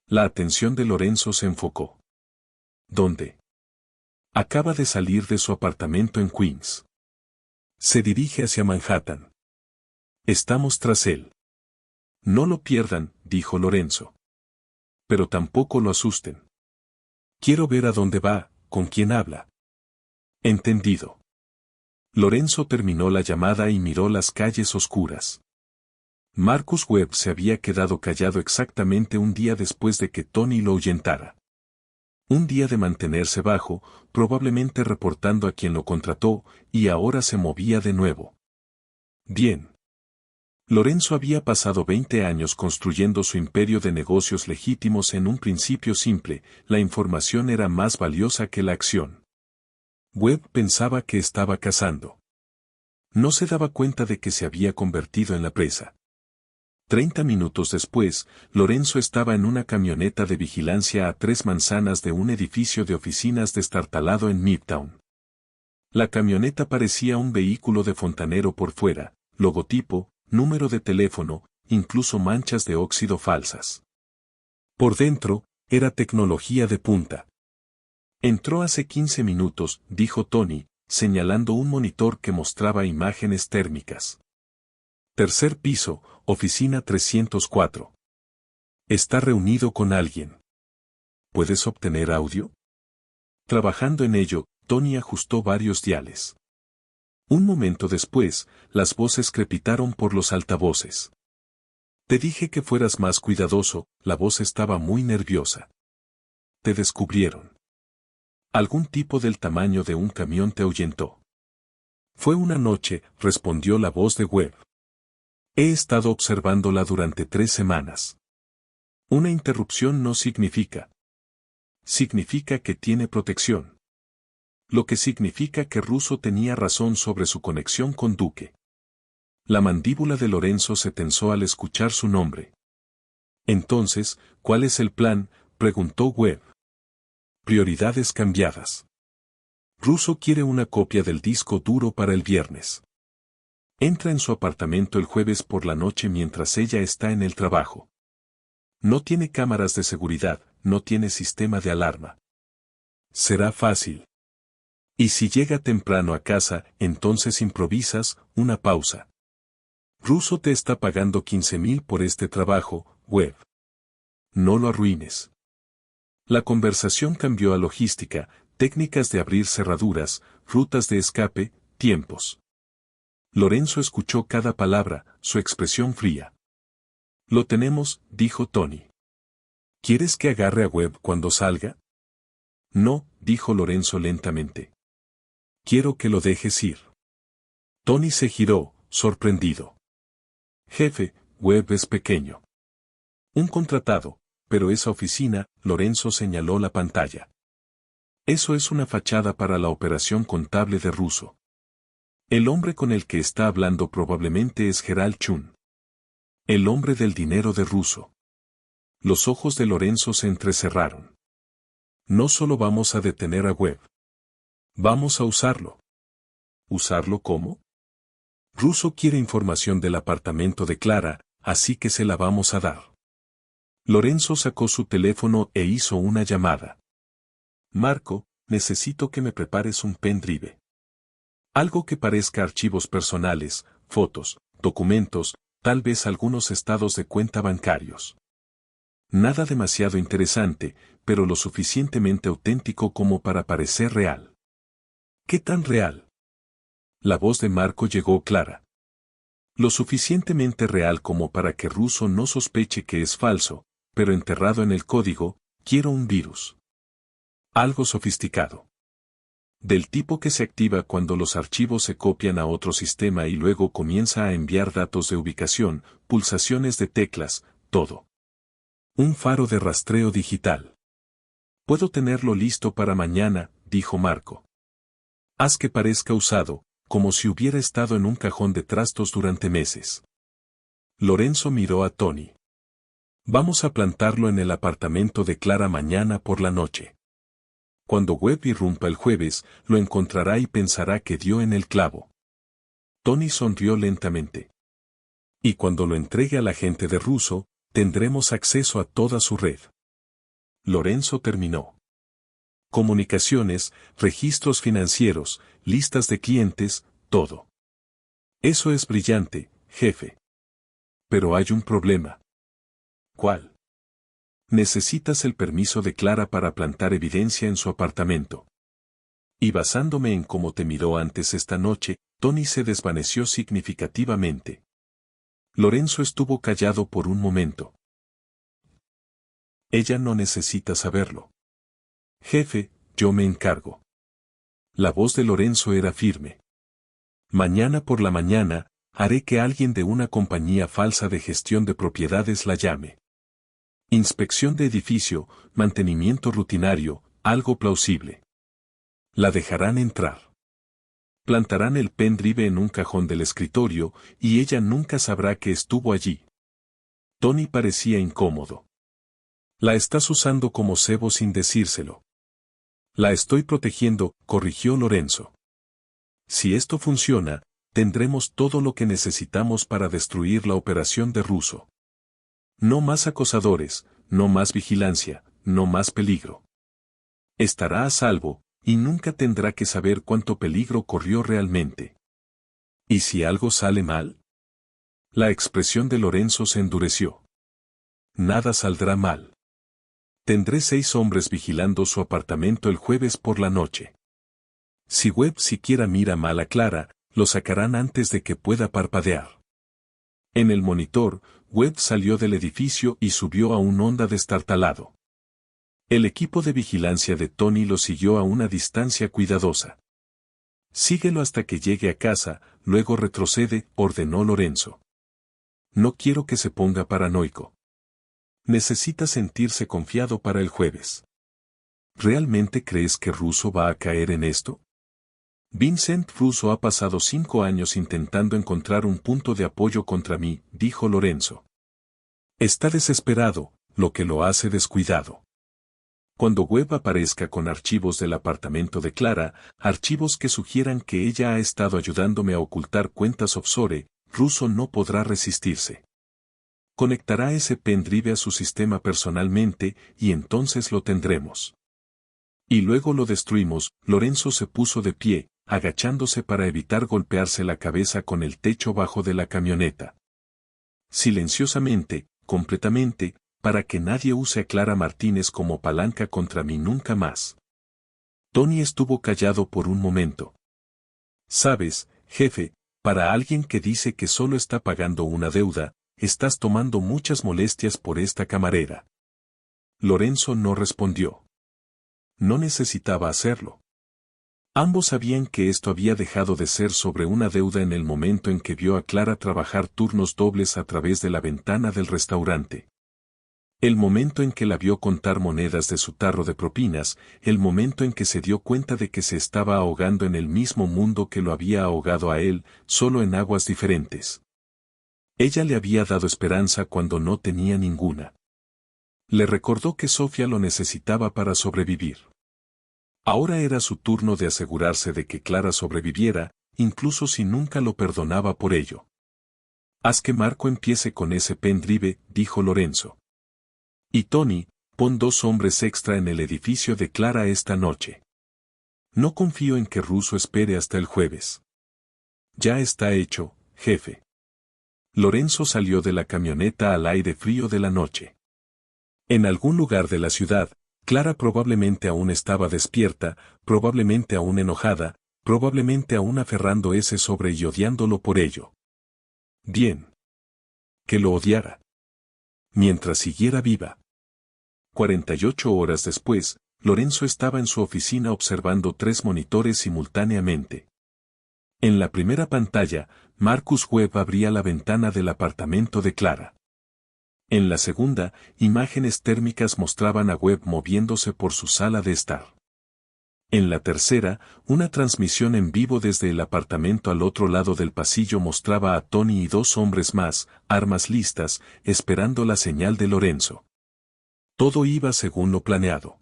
La atención de Lorenzo se enfocó. ¿Dónde? Acaba de salir de su apartamento en Queens. Se dirige hacia Manhattan. Estamos tras él. No lo pierdan, dijo Lorenzo. Pero tampoco lo asusten. Quiero ver a dónde va, con quién habla. Entendido. Lorenzo terminó la llamada y miró las calles oscuras. Marcus Webb se había quedado callado exactamente un día después de que Tony lo ahuyentara. Un día de mantenerse bajo, probablemente reportando a quien lo contrató, y ahora se movía de nuevo. Bien. Lorenzo había pasado 20 años construyendo su imperio de negocios legítimos en un principio simple, la información era más valiosa que la acción. Webb pensaba que estaba cazando. No se daba cuenta de que se había convertido en la presa. 30 minutos después, Lorenzo estaba en una camioneta de vigilancia a 3 manzanas de un edificio de oficinas destartalado en Midtown. La camioneta parecía un vehículo de fontanero por fuera, logotipo, número de teléfono, incluso manchas de óxido falsas. Por dentro, era tecnología de punta. Entró hace 15 minutos, dijo Tony, señalando un monitor que mostraba imágenes térmicas. Tercer piso, oficina 304. Está reunido con alguien. ¿Puedes obtener audio? Trabajando en ello, Tony ajustó varios diales. Un momento después, las voces crepitaron por los altavoces. Te dije que fueras más cuidadoso, la voz estaba muy nerviosa. Te descubrieron. Algún tipo del tamaño de un camión te ahuyentó. Fue una noche, respondió la voz de Webb. He estado observándola durante 3 semanas. Una interrupción no significa. Significa que tiene protección. Lo que significa que Russo tenía razón sobre su conexión con Duque. La mandíbula de Lorenzo se tensó al escuchar su nombre. Entonces, ¿cuál es el plan?, preguntó Webb. Prioridades cambiadas. Russo quiere una copia del disco duro para el viernes. Entra en su apartamento el jueves por la noche mientras ella está en el trabajo. No tiene cámaras de seguridad, no tiene sistema de alarma. Será fácil. Y si llega temprano a casa, entonces improvisas, una pausa. Russo te está pagando 15,000 por este trabajo, Webb. No lo arruines. La conversación cambió a logística, técnicas de abrir cerraduras, rutas de escape, tiempos. Lorenzo escuchó cada palabra, su expresión fría. Lo tenemos, dijo Tony. ¿Quieres que agarre a Webb cuando salga? No, dijo Lorenzo lentamente. Quiero que lo dejes ir. Tony se giró, sorprendido. Jefe, Webb es pequeño. Un contratado, pero esa oficina, Lorenzo señaló la pantalla. Eso es una fachada para la operación contable de Russo. El hombre con el que está hablando probablemente es Gerald Chun. El hombre del dinero de Russo. Los ojos de Lorenzo se entrecerraron. No solo vamos a detener a Webb. Vamos a usarlo. ¿Usarlo cómo? Russo quiere información del apartamento de Clara, así que se la vamos a dar. Lorenzo sacó su teléfono e hizo una llamada. Marco, necesito que me prepares un pendrive. Algo que parezca archivos personales, fotos, documentos, tal vez algunos estados de cuenta bancarios. Nada demasiado interesante, pero lo suficientemente auténtico como para parecer real. ¿Qué tan real? La voz de Marco llegó clara. Lo suficientemente real como para que Russo no sospeche que es falso, pero enterrado en el código, quiero un virus. Algo sofisticado. Del tipo que se activa cuando los archivos se copian a otro sistema y luego comienza a enviar datos de ubicación, pulsaciones de teclas, todo. Un faro de rastreo digital. Puedo tenerlo listo para mañana, dijo Marco. Haz que parezca usado, como si hubiera estado en un cajón de trastos durante meses. Lorenzo miró a Tony. Vamos a plantarlo en el apartamento de Clara mañana por la noche. Cuando Webb irrumpa el jueves, lo encontrará y pensará que dio en el clavo. Tony sonrió lentamente. Y cuando lo entregue a la gente de Russo, tendremos acceso a toda su red. Lorenzo terminó. Comunicaciones, registros financieros, listas de clientes, todo. Eso es brillante, jefe. Pero hay un problema. ¿Cuál? Necesitas el permiso de Clara para plantar evidencia en su apartamento. Y basándome en cómo te miró antes esta noche, Tony se desvaneció significativamente. Lorenzo estuvo callado por un momento. Ella no necesita saberlo. Jefe, yo me encargo. La voz de Lorenzo era firme. Mañana por la mañana, haré que alguien de una compañía falsa de gestión de propiedades la llame. Inspección de edificio, mantenimiento rutinario, algo plausible. La dejarán entrar. Plantarán el pendrive en un cajón del escritorio y ella nunca sabrá que estuvo allí. Tony parecía incómodo. La estás usando como cebo sin decírselo. La estoy protegiendo, corrigió Lorenzo. Si esto funciona, tendremos todo lo que necesitamos para destruir la operación de Russo. No más acosadores, no más vigilancia, no más peligro. Estará a salvo, y nunca tendrá que saber cuánto peligro corrió realmente. ¿Y si algo sale mal? La expresión de Lorenzo se endureció. Nada saldrá mal. Tendré 6 hombres vigilando su apartamento el jueves por la noche. Si Webb siquiera mira mal a Clara, lo sacarán antes de que pueda parpadear. En el monitor, Webb salió del edificio y subió a un Honda destartalado. El equipo de vigilancia de Tony lo siguió a una distancia cuidadosa. Síguelo hasta que llegue a casa, luego retrocede, ordenó Lorenzo. No quiero que se ponga paranoico. Necesita sentirse confiado para el jueves. ¿Realmente crees que Russo va a caer en esto? Vincent Russo ha pasado 5 años intentando encontrar un punto de apoyo contra mí, dijo Lorenzo. Está desesperado, lo que lo hace descuidado. Cuando Webb aparezca con archivos del apartamento de Clara, archivos que sugieran que ella ha estado ayudándome a ocultar cuentas offshore, Russo no podrá resistirse. Conectará ese pendrive a su sistema personalmente y entonces lo tendremos. Y luego lo destruimos. Lorenzo se puso de pie, agachándose para evitar golpearse la cabeza con el techo bajo de la camioneta. Silenciosamente, completamente, para que nadie use a Clara Martínez como palanca contra mí nunca más. Tony estuvo callado por un momento. Sabes, jefe, para alguien que dice que solo está pagando una deuda, estás tomando muchas molestias por esta camarera. Lorenzo no respondió. No necesitaba hacerlo. Ambos sabían que esto había dejado de ser sobre una deuda en el momento en que vio a Clara trabajar turnos dobles a través de la ventana del restaurante. El momento en que la vio contar monedas de su tarro de propinas, el momento en que se dio cuenta de que se estaba ahogando en el mismo mundo que lo había ahogado a él, solo en aguas diferentes. Ella le había dado esperanza cuando no tenía ninguna. Le recordó que Sofía lo necesitaba para sobrevivir. Ahora era su turno de asegurarse de que Clara sobreviviera, incluso si nunca lo perdonaba por ello. Haz que Marco empiece con ese pendrive, dijo Lorenzo. Y Tony, pon 2 hombres extra en el edificio de Clara esta noche. No confío en que Russo espere hasta el jueves. Ya está hecho, jefe. Lorenzo salió de la camioneta al aire frío de la noche. En algún lugar de la ciudad, Clara probablemente aún estaba despierta, probablemente aún enojada, probablemente aún aferrando ese sobre y odiándolo por ello. Bien. Que lo odiara. Mientras siguiera viva. 48 horas después, Lorenzo estaba en su oficina observando 3 monitores simultáneamente. En la primera pantalla, Marcus Webb abría la ventana del apartamento de Clara. En la segunda, imágenes térmicas mostraban a Webb moviéndose por su sala de estar. En la tercera, una transmisión en vivo desde el apartamento al otro lado del pasillo mostraba a Tony y 2 hombres más, armas listas, esperando la señal de Lorenzo. Todo iba según lo planeado.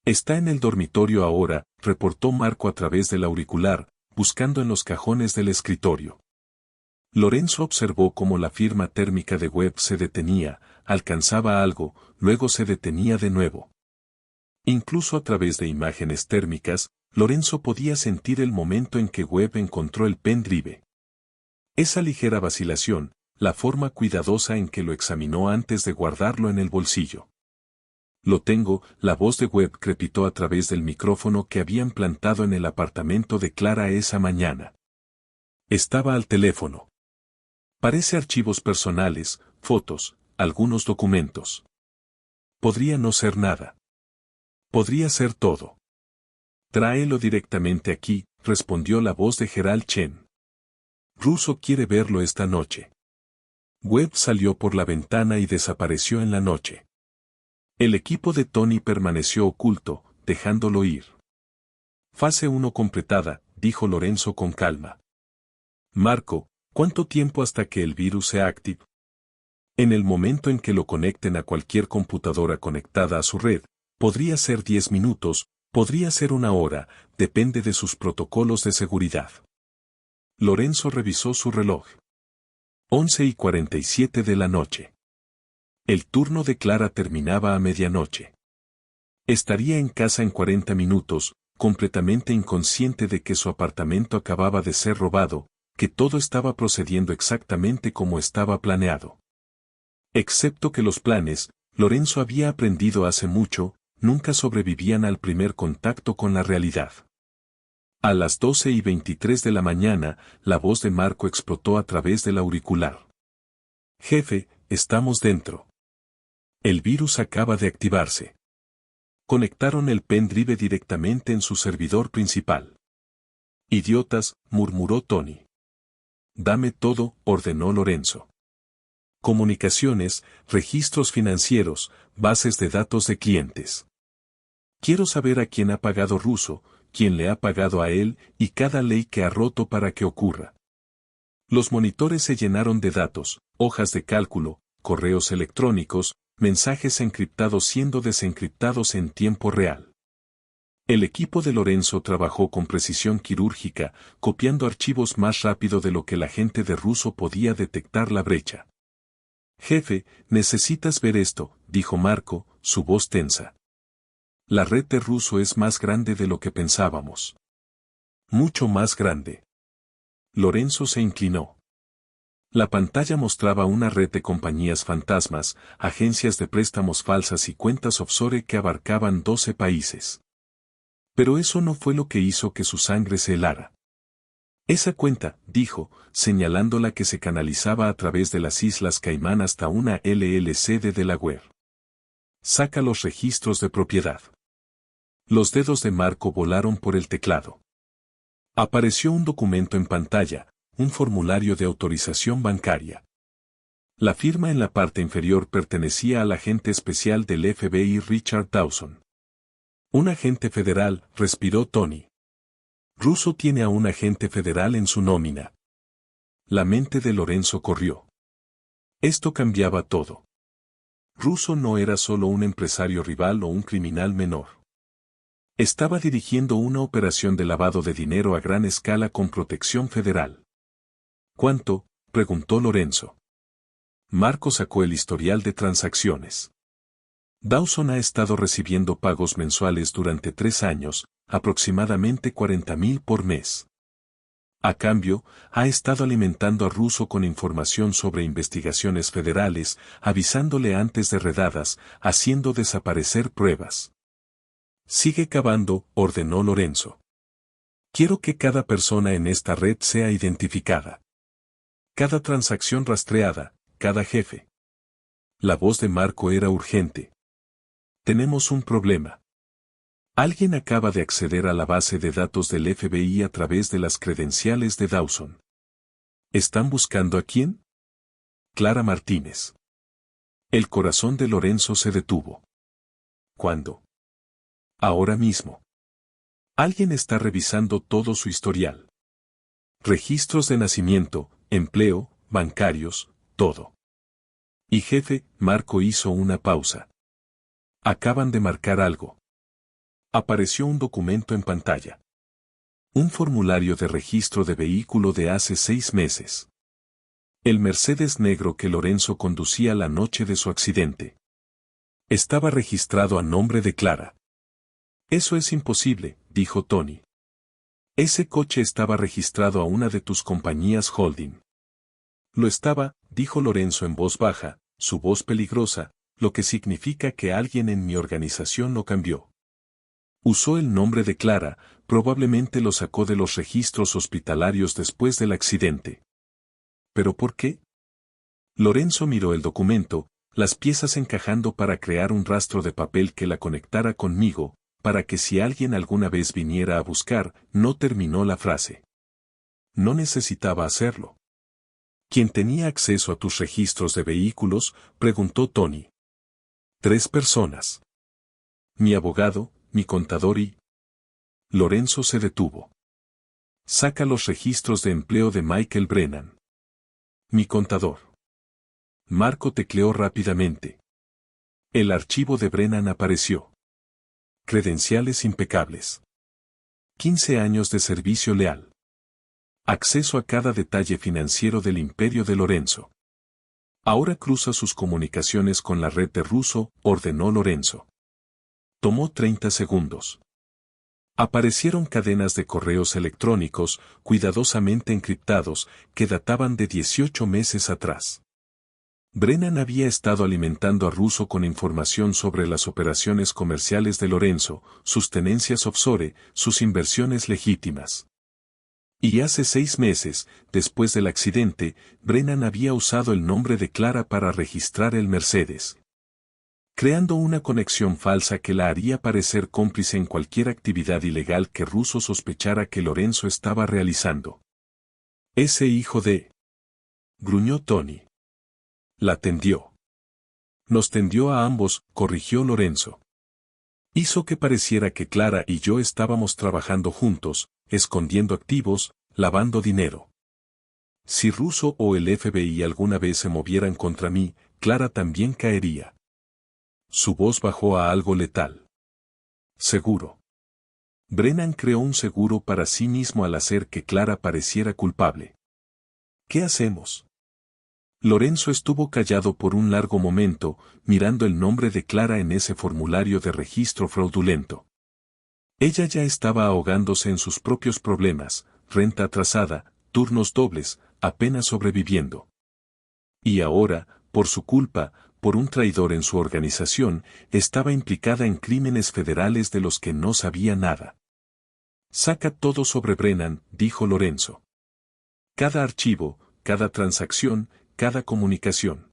Está en el dormitorio ahora, reportó Marco a través del auricular, buscando en los cajones del escritorio. Lorenzo observó cómo la firma térmica de Webb se detenía, alcanzaba algo, luego se detenía de nuevo. Incluso a través de imágenes térmicas, Lorenzo podía sentir el momento en que Webb encontró el pendrive. Esa ligera vacilación, la forma cuidadosa en que lo examinó antes de guardarlo en el bolsillo. Lo tengo, la voz de Webb crepitó a través del micrófono que habían plantado en el apartamento de Clara esa mañana. Estaba al teléfono. Parece archivos personales, fotos, algunos documentos. Podría no ser nada. Podría ser todo. Tráelo directamente aquí, respondió la voz de Gerald Chen. Russo quiere verlo esta noche. Webb salió por la ventana y desapareció en la noche. El equipo de Tony permaneció oculto, dejándolo ir. Fase 1 completada, dijo Lorenzo con calma. Marco, ¿cuánto tiempo hasta que el virus sea activo? En el momento en que lo conecten a cualquier computadora conectada a su red, podría ser 10 minutos, podría ser una hora, depende de sus protocolos de seguridad. Lorenzo revisó su reloj. 11:47 de la noche. El turno de Clara terminaba a medianoche. Estaría en casa en 40 minutos, completamente inconsciente de que su apartamento acababa de ser robado, que todo estaba procediendo exactamente como estaba planeado. Excepto que los planes, Lorenzo había aprendido hace mucho, nunca sobrevivían al primer contacto con la realidad. A las 12:23 de la mañana, la voz de Marco explotó a través del auricular. Jefe, estamos dentro. El virus acaba de activarse. Conectaron el pendrive directamente en su servidor principal. Idiotas, murmuró Tony. Dame todo, ordenó Lorenzo. Comunicaciones, registros financieros, bases de datos de clientes. Quiero saber a quién ha pagado Russo, quién le ha pagado a él y cada ley que ha roto para que ocurra. Los monitores se llenaron de datos, hojas de cálculo, correos electrónicos, mensajes encriptados siendo desencriptados en tiempo real. El equipo de Lorenzo trabajó con precisión quirúrgica, copiando archivos más rápido de lo que la gente de Russo podía detectar la brecha. Jefe, necesitas ver esto, dijo Marco, su voz tensa. La red de Russo es más grande de lo que pensábamos. Mucho más grande. Lorenzo se inclinó. La pantalla mostraba una red de compañías fantasmas, agencias de préstamos falsas y cuentas offshore que abarcaban 12 países. Pero eso no fue lo que hizo que su sangre se helara. Esa cuenta, dijo, señalando la que se canalizaba a través de las Islas Caimán hasta una LLC de Delaware. Saca los registros de propiedad. Los dedos de Marco volaron por el teclado. Apareció un documento en pantalla, un formulario de autorización bancaria. La firma en la parte inferior pertenecía al agente especial del FBI Richard Dawson. Un agente federal, respiró Tony. Russo tiene a un agente federal en su nómina. La mente de Lorenzo corrió. Esto cambiaba todo. Russo no era solo un empresario rival o un criminal menor. Estaba dirigiendo una operación de lavado de dinero a gran escala con protección federal. ¿Cuánto?, preguntó Lorenzo. Marco sacó el historial de transacciones. Dawson ha estado recibiendo pagos mensuales durante 3 años, aproximadamente 40,000 por mes. A cambio, ha estado alimentando a Russo con información sobre investigaciones federales, avisándole antes de redadas, haciendo desaparecer pruebas. Sigue cavando, ordenó Lorenzo. Quiero que cada persona en esta red sea identificada. Cada transacción rastreada, cada jefe. La voz de Marco era urgente. Tenemos un problema. Alguien acaba de acceder a la base de datos del FBI a través de las credenciales de Dawson. ¿Están buscando a quién? Clara Martínez. El corazón de Lorenzo se detuvo. ¿Cuándo? Ahora mismo. Alguien está revisando todo su historial. Registros de nacimiento, empleo, bancarios, todo. Y jefe, Marco hizo una pausa. Acaban de marcar algo. Apareció un documento en pantalla. Un formulario de registro de vehículo de hace 6 meses. El Mercedes negro que Lorenzo conducía la noche de su accidente. Estaba registrado a nombre de Clara. Eso es imposible, dijo Tony. Ese coche estaba registrado a una de tus compañías holding. Lo estaba, dijo Lorenzo en voz baja, su voz peligrosa, lo que significa que alguien en mi organización lo cambió. Usó el nombre de Clara, probablemente lo sacó de los registros hospitalarios después del accidente. ¿Pero por qué? Lorenzo miró el documento, las piezas encajando para crear un rastro de papel que la conectara conmigo, para que si alguien alguna vez viniera a buscar, no terminó la frase. No necesitaba hacerlo. ¿Quién tenía acceso a tus registros de vehículos?, preguntó Tony. 3 personas. Mi abogado, mi contador y... Lorenzo se detuvo. Saca los registros de empleo de Michael Brennan. Mi contador. Marco tecleó rápidamente. El archivo de Brennan apareció. Credenciales impecables. 15 años de servicio leal. Acceso a cada detalle financiero del imperio de Lorenzo. Ahora cruza sus comunicaciones con la red de Russo, ordenó Lorenzo. Tomó 30 segundos. Aparecieron cadenas de correos electrónicos, cuidadosamente encriptados, que databan de 18 meses atrás. Brennan había estado alimentando a Russo con información sobre las operaciones comerciales de Lorenzo, sus tenencias offshore, sus inversiones legítimas. Y hace 6 meses, después del accidente, Brennan había usado el nombre de Clara para registrar el Mercedes, creando una conexión falsa que la haría parecer cómplice en cualquier actividad ilegal que Russo sospechara que Lorenzo estaba realizando. Ese hijo de... gruñó Tony. La tendió. Nos tendió a ambos, corrigió Lorenzo. Hizo que pareciera que Clara y yo estábamos trabajando juntos, escondiendo activos, lavando dinero. Si Russo o el FBI alguna vez se movieran contra mí, Clara también caería. Su voz bajó a algo letal. Seguro. Brennan creó un seguro para sí mismo al hacer que Clara pareciera culpable. ¿Qué hacemos? Lorenzo estuvo callado por un largo momento, mirando el nombre de Clara en ese formulario de registro fraudulento. Ella ya estaba ahogándose en sus propios problemas, renta atrasada, turnos dobles, apenas sobreviviendo. Y ahora, por su culpa, por un traidor en su organización, estaba implicada en crímenes federales de los que no sabía nada. Saca todo sobre Brennan, dijo Lorenzo. Cada archivo, cada transacción, cada comunicación.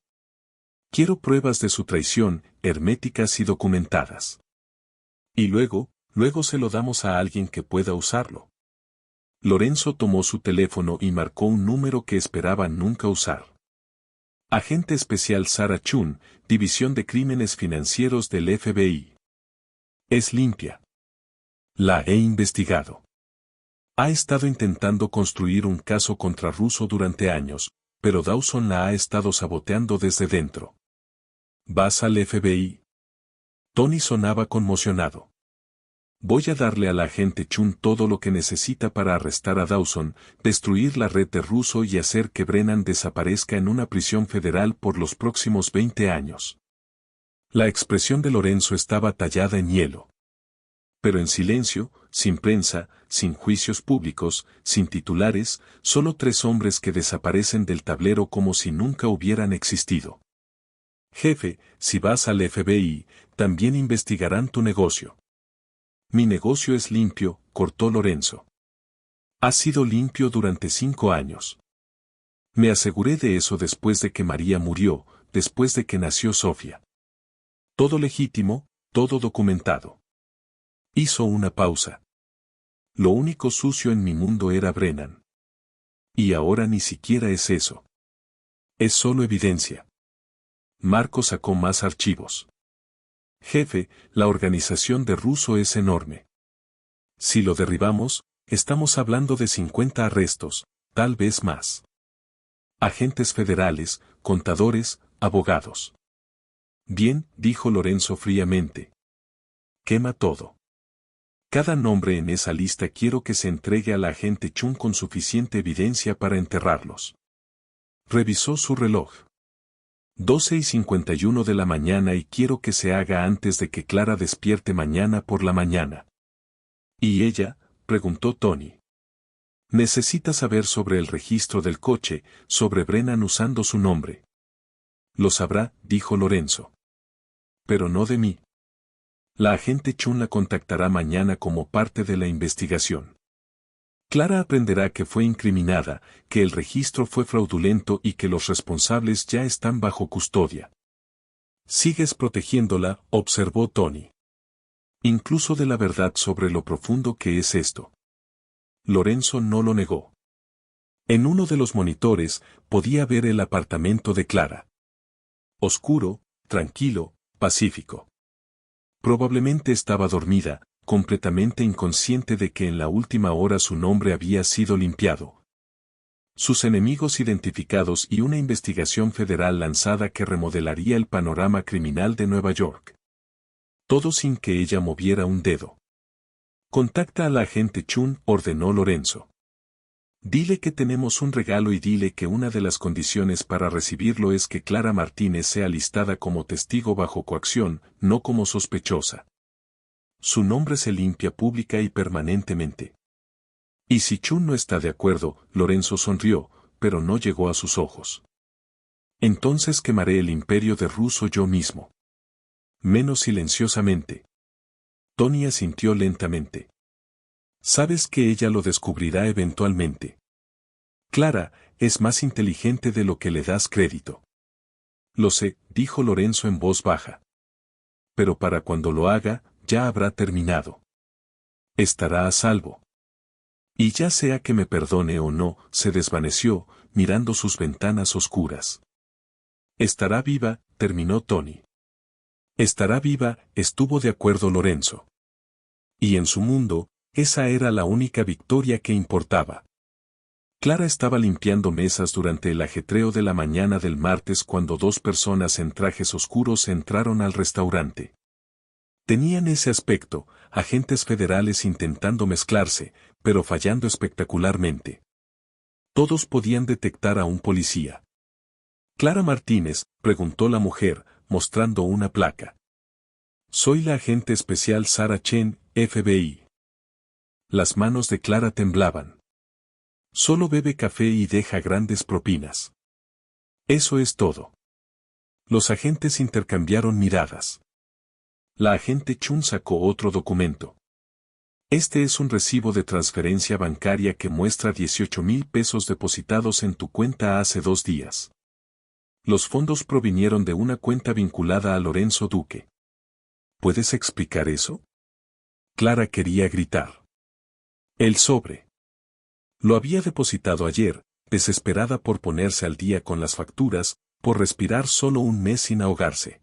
Quiero pruebas de su traición, herméticas y documentadas. Y luego se lo damos a alguien que pueda usarlo. Lorenzo tomó su teléfono y marcó un número que esperaba nunca usar. Agente especial Sarah Chun, División de Crímenes Financieros del FBI. Es limpia. La he investigado. Ha estado intentando construir un caso contra Russo durante años, pero Dawson la ha estado saboteando desde dentro. ¿Vas al FBI? Tony sonaba conmocionado. Voy a darle a la agente Chun todo lo que necesita para arrestar a Dawson, destruir la red de Russo y hacer que Brennan desaparezca en una prisión federal por los próximos 20 años. La expresión de Lorenzo estaba tallada en hielo. Pero en silencio, sin prensa, sin juicios públicos, sin titulares, solo 3 hombres que desaparecen del tablero como si nunca hubieran existido. Jefe, si vas al FBI, también investigarán tu negocio. Mi negocio es limpio, cortó Lorenzo. Ha sido limpio durante 5 años. Me aseguré de eso después de que María murió, después de que nació Sofía. Todo legítimo, todo documentado. Hizo una pausa. Lo único sucio en mi mundo era Brennan. Y ahora ni siquiera es eso. Es solo evidencia. Marco sacó más archivos. Jefe, la organización de Russo es enorme. Si lo derribamos, estamos hablando de 50 arrestos, tal vez más. Agentes federales, contadores, abogados. Bien, dijo Lorenzo fríamente. Quema todo. Cada nombre en esa lista quiero que se entregue a la agente Chun con suficiente evidencia para enterrarlos. Revisó su reloj. 12:51 de la mañana y quiero que se haga antes de que Clara despierte mañana por la mañana. ¿Y ella?, preguntó Tony. Necesita saber sobre el registro del coche, sobre Brennan usando su nombre. Lo sabrá, dijo Lorenzo. Pero no de mí. La agente Chun la contactará mañana como parte de la investigación. Clara aprenderá que fue incriminada, que el registro fue fraudulento y que los responsables ya están bajo custodia. Sigues protegiéndola, observó Tony. Incluso de la verdad sobre lo profundo que es esto. Lorenzo no lo negó. En uno de los monitores, podía ver el apartamento de Clara. Oscuro, tranquilo, pacífico. Probablemente estaba dormida, completamente inconsciente de que en la última hora su nombre había sido limpiado. Sus enemigos identificados y una investigación federal lanzada que remodelaría el panorama criminal de Nueva York. Todo sin que ella moviera un dedo. Contacta a la agente Chun, ordenó Lorenzo. Dile que tenemos un regalo y dile que una de las condiciones para recibirlo es que Clara Martínez sea listada como testigo bajo coacción, no como sospechosa. Su nombre se limpia pública y permanentemente. Y si Chun no está de acuerdo, Lorenzo sonrió, pero no llegó a sus ojos. Entonces quemaré el imperio de Russo yo mismo. Menos silenciosamente. Tony asintió lentamente. Sabes que ella lo descubrirá eventualmente. Clara, es más inteligente de lo que le das crédito. Lo sé, dijo Lorenzo en voz baja. Pero para cuando lo haga, ya habrá terminado. Estará a salvo. Y ya sea que me perdone o no, se desvaneció, mirando sus ventanas oscuras. Estará viva, terminó Tony. Estará viva, estuvo de acuerdo Lorenzo. Y en su mundo, esa era la única victoria que importaba. Clara estaba limpiando mesas durante el ajetreo de la mañana del martes cuando dos personas en trajes oscuros entraron al restaurante. Tenían ese aspecto, agentes federales intentando mezclarse, pero fallando espectacularmente. Todos podían detectar a un policía. Clara Martínez, preguntó la mujer, mostrando una placa. Soy la agente especial Sarah Chen, FBI. Las manos de Clara temblaban. Solo bebe café y deja grandes propinas. Eso es todo. Los agentes intercambiaron miradas. La agente Chun sacó otro documento. Este es un recibo de transferencia bancaria que muestra 18,000 pesos depositados en tu cuenta hace 2 días. Los fondos provinieron de una cuenta vinculada a Lorenzo Duque. ¿Puedes explicar eso? Clara quería gritar. El sobre. Lo había depositado ayer, desesperada por ponerse al día con las facturas, por respirar solo un mes sin ahogarse.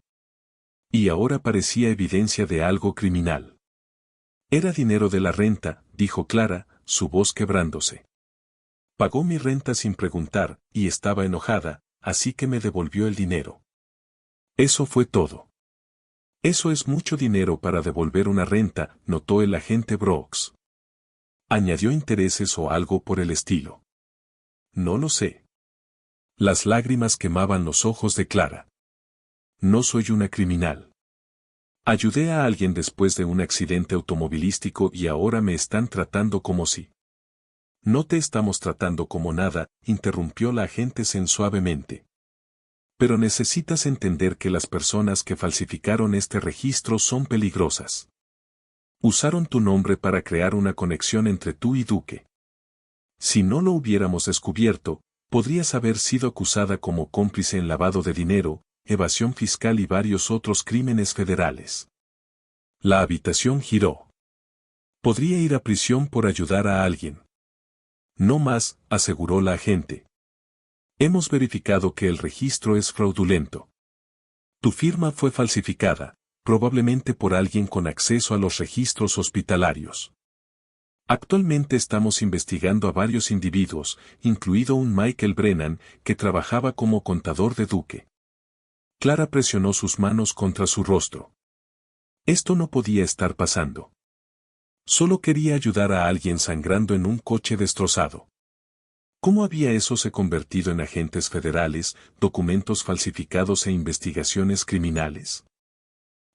Y ahora parecía evidencia de algo criminal. Era dinero de la renta, dijo Clara, su voz quebrándose. Pagó mi renta sin preguntar, y estaba enojada, así que me devolvió el dinero. Eso fue todo. Eso es mucho dinero para devolver una renta, notó el agente Brooks. ¿Añadió intereses o algo por el estilo? No lo sé. Las lágrimas quemaban los ojos de Clara. No soy una criminal. Ayudé a alguien después de un accidente automovilístico y ahora me están tratando como si. No te estamos tratando como nada, interrumpió la agente suavemente. Pero necesitas entender que las personas que falsificaron este registro son peligrosas. Usaron tu nombre para crear una conexión entre tú y Duque. Si no lo hubiéramos descubierto, podrías haber sido acusada como cómplice en lavado de dinero, evasión fiscal y varios otros crímenes federales. La habitación giró. Podría ir a prisión por ayudar a alguien. No más, aseguró la agente. Hemos verificado que el registro es fraudulento. Tu firma fue falsificada, probablemente por alguien con acceso a los registros hospitalarios. Actualmente estamos investigando a varios individuos, incluido un Michael Brennan, que trabajaba como contador de Duque. Clara presionó sus manos contra su rostro. Esto no podía estar pasando. Solo quería ayudar a alguien sangrando en un coche destrozado. ¿Cómo había eso se convertido en agentes federales, documentos falsificados e investigaciones criminales?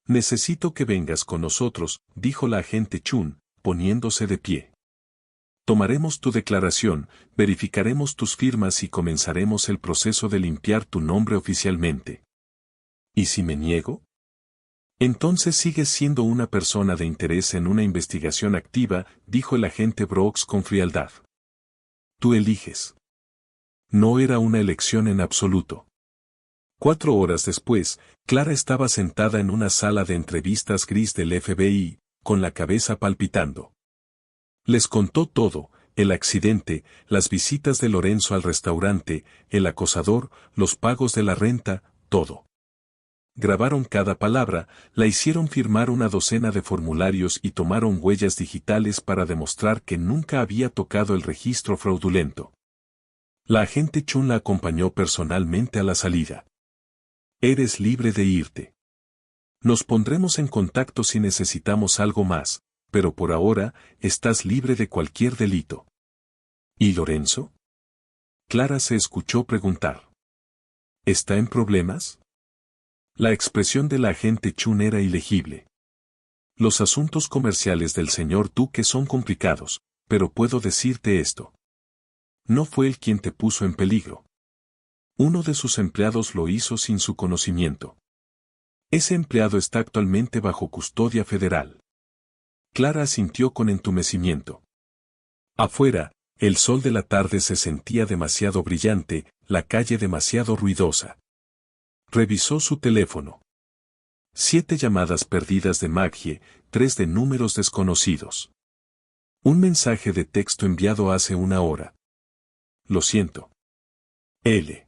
Necesito que vengas con nosotros, dijo la agente Chun, poniéndose de pie. Tomaremos tu declaración, verificaremos tus firmas y comenzaremos el proceso de limpiar tu nombre oficialmente. ¿Y si me niego? Entonces sigues siendo una persona de interés en una investigación activa, dijo el agente Brooks con frialdad. Tú eliges. No era una elección en absoluto. 4 horas después, Clara estaba sentada en una sala de entrevistas gris del FBI, con la cabeza palpitando. Les contó todo, el accidente, las visitas de Lorenzo al restaurante, el acosador, los pagos de la renta, todo. Grabaron cada palabra, la hicieron firmar una docena de formularios y tomaron huellas digitales para demostrar que nunca había tocado el registro fraudulento. La agente Chun la acompañó personalmente a la salida. Eres libre de irte. Nos pondremos en contacto si necesitamos algo más, pero por ahora, estás libre de cualquier delito. ¿Y Lorenzo? Clara se escuchó preguntar. ¿Está en problemas? La expresión de la agente Chun era ilegible. Los asuntos comerciales del señor Duque son complicados, pero puedo decirte esto. No fue él quien te puso en peligro. Uno de sus empleados lo hizo sin su conocimiento. Ese empleado está actualmente bajo custodia federal. Clara asintió con entumecimiento. Afuera, el sol de la tarde se sentía demasiado brillante, la calle demasiado ruidosa. Revisó su teléfono. 7 llamadas perdidas de Maggie, 3 de números desconocidos. Un mensaje de texto enviado hace una hora. Lo siento. L.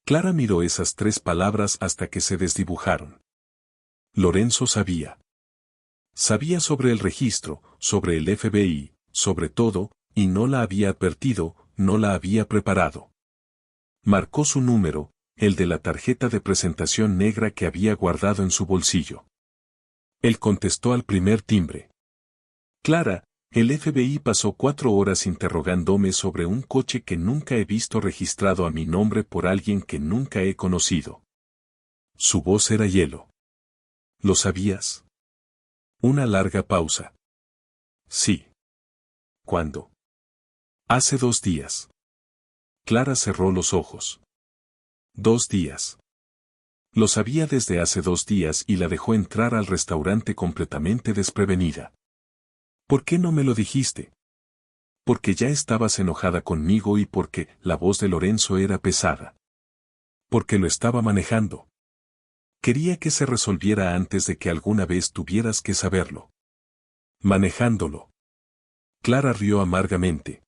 Clara miró esas 3 palabras hasta que se desdibujaron. Lorenzo sabía. Sabía sobre el registro, sobre el FBI, sobre todo, y no la había advertido, no la había preparado. Marcó su número, el de la tarjeta de presentación negra que había guardado en su bolsillo. Él contestó al primer timbre. Clara, el FBI pasó 4 horas interrogándome sobre un coche que nunca he visto registrado a mi nombre por alguien que nunca he conocido. Su voz era hielo. ¿Lo sabías? Una larga pausa. Sí. ¿Cuándo? Hace 2 días. Clara cerró los ojos. 2 días. Lo sabía desde hace 2 días y la dejó entrar al restaurante completamente desprevenida. ¿Por qué no me lo dijiste? Porque ya estabas enojada conmigo y porque la voz de Lorenzo era pesada. Porque lo estaba manejando. Quería que se resolviera antes de que alguna vez tuvieras que saberlo. Manejándolo. Clara rió amargamente.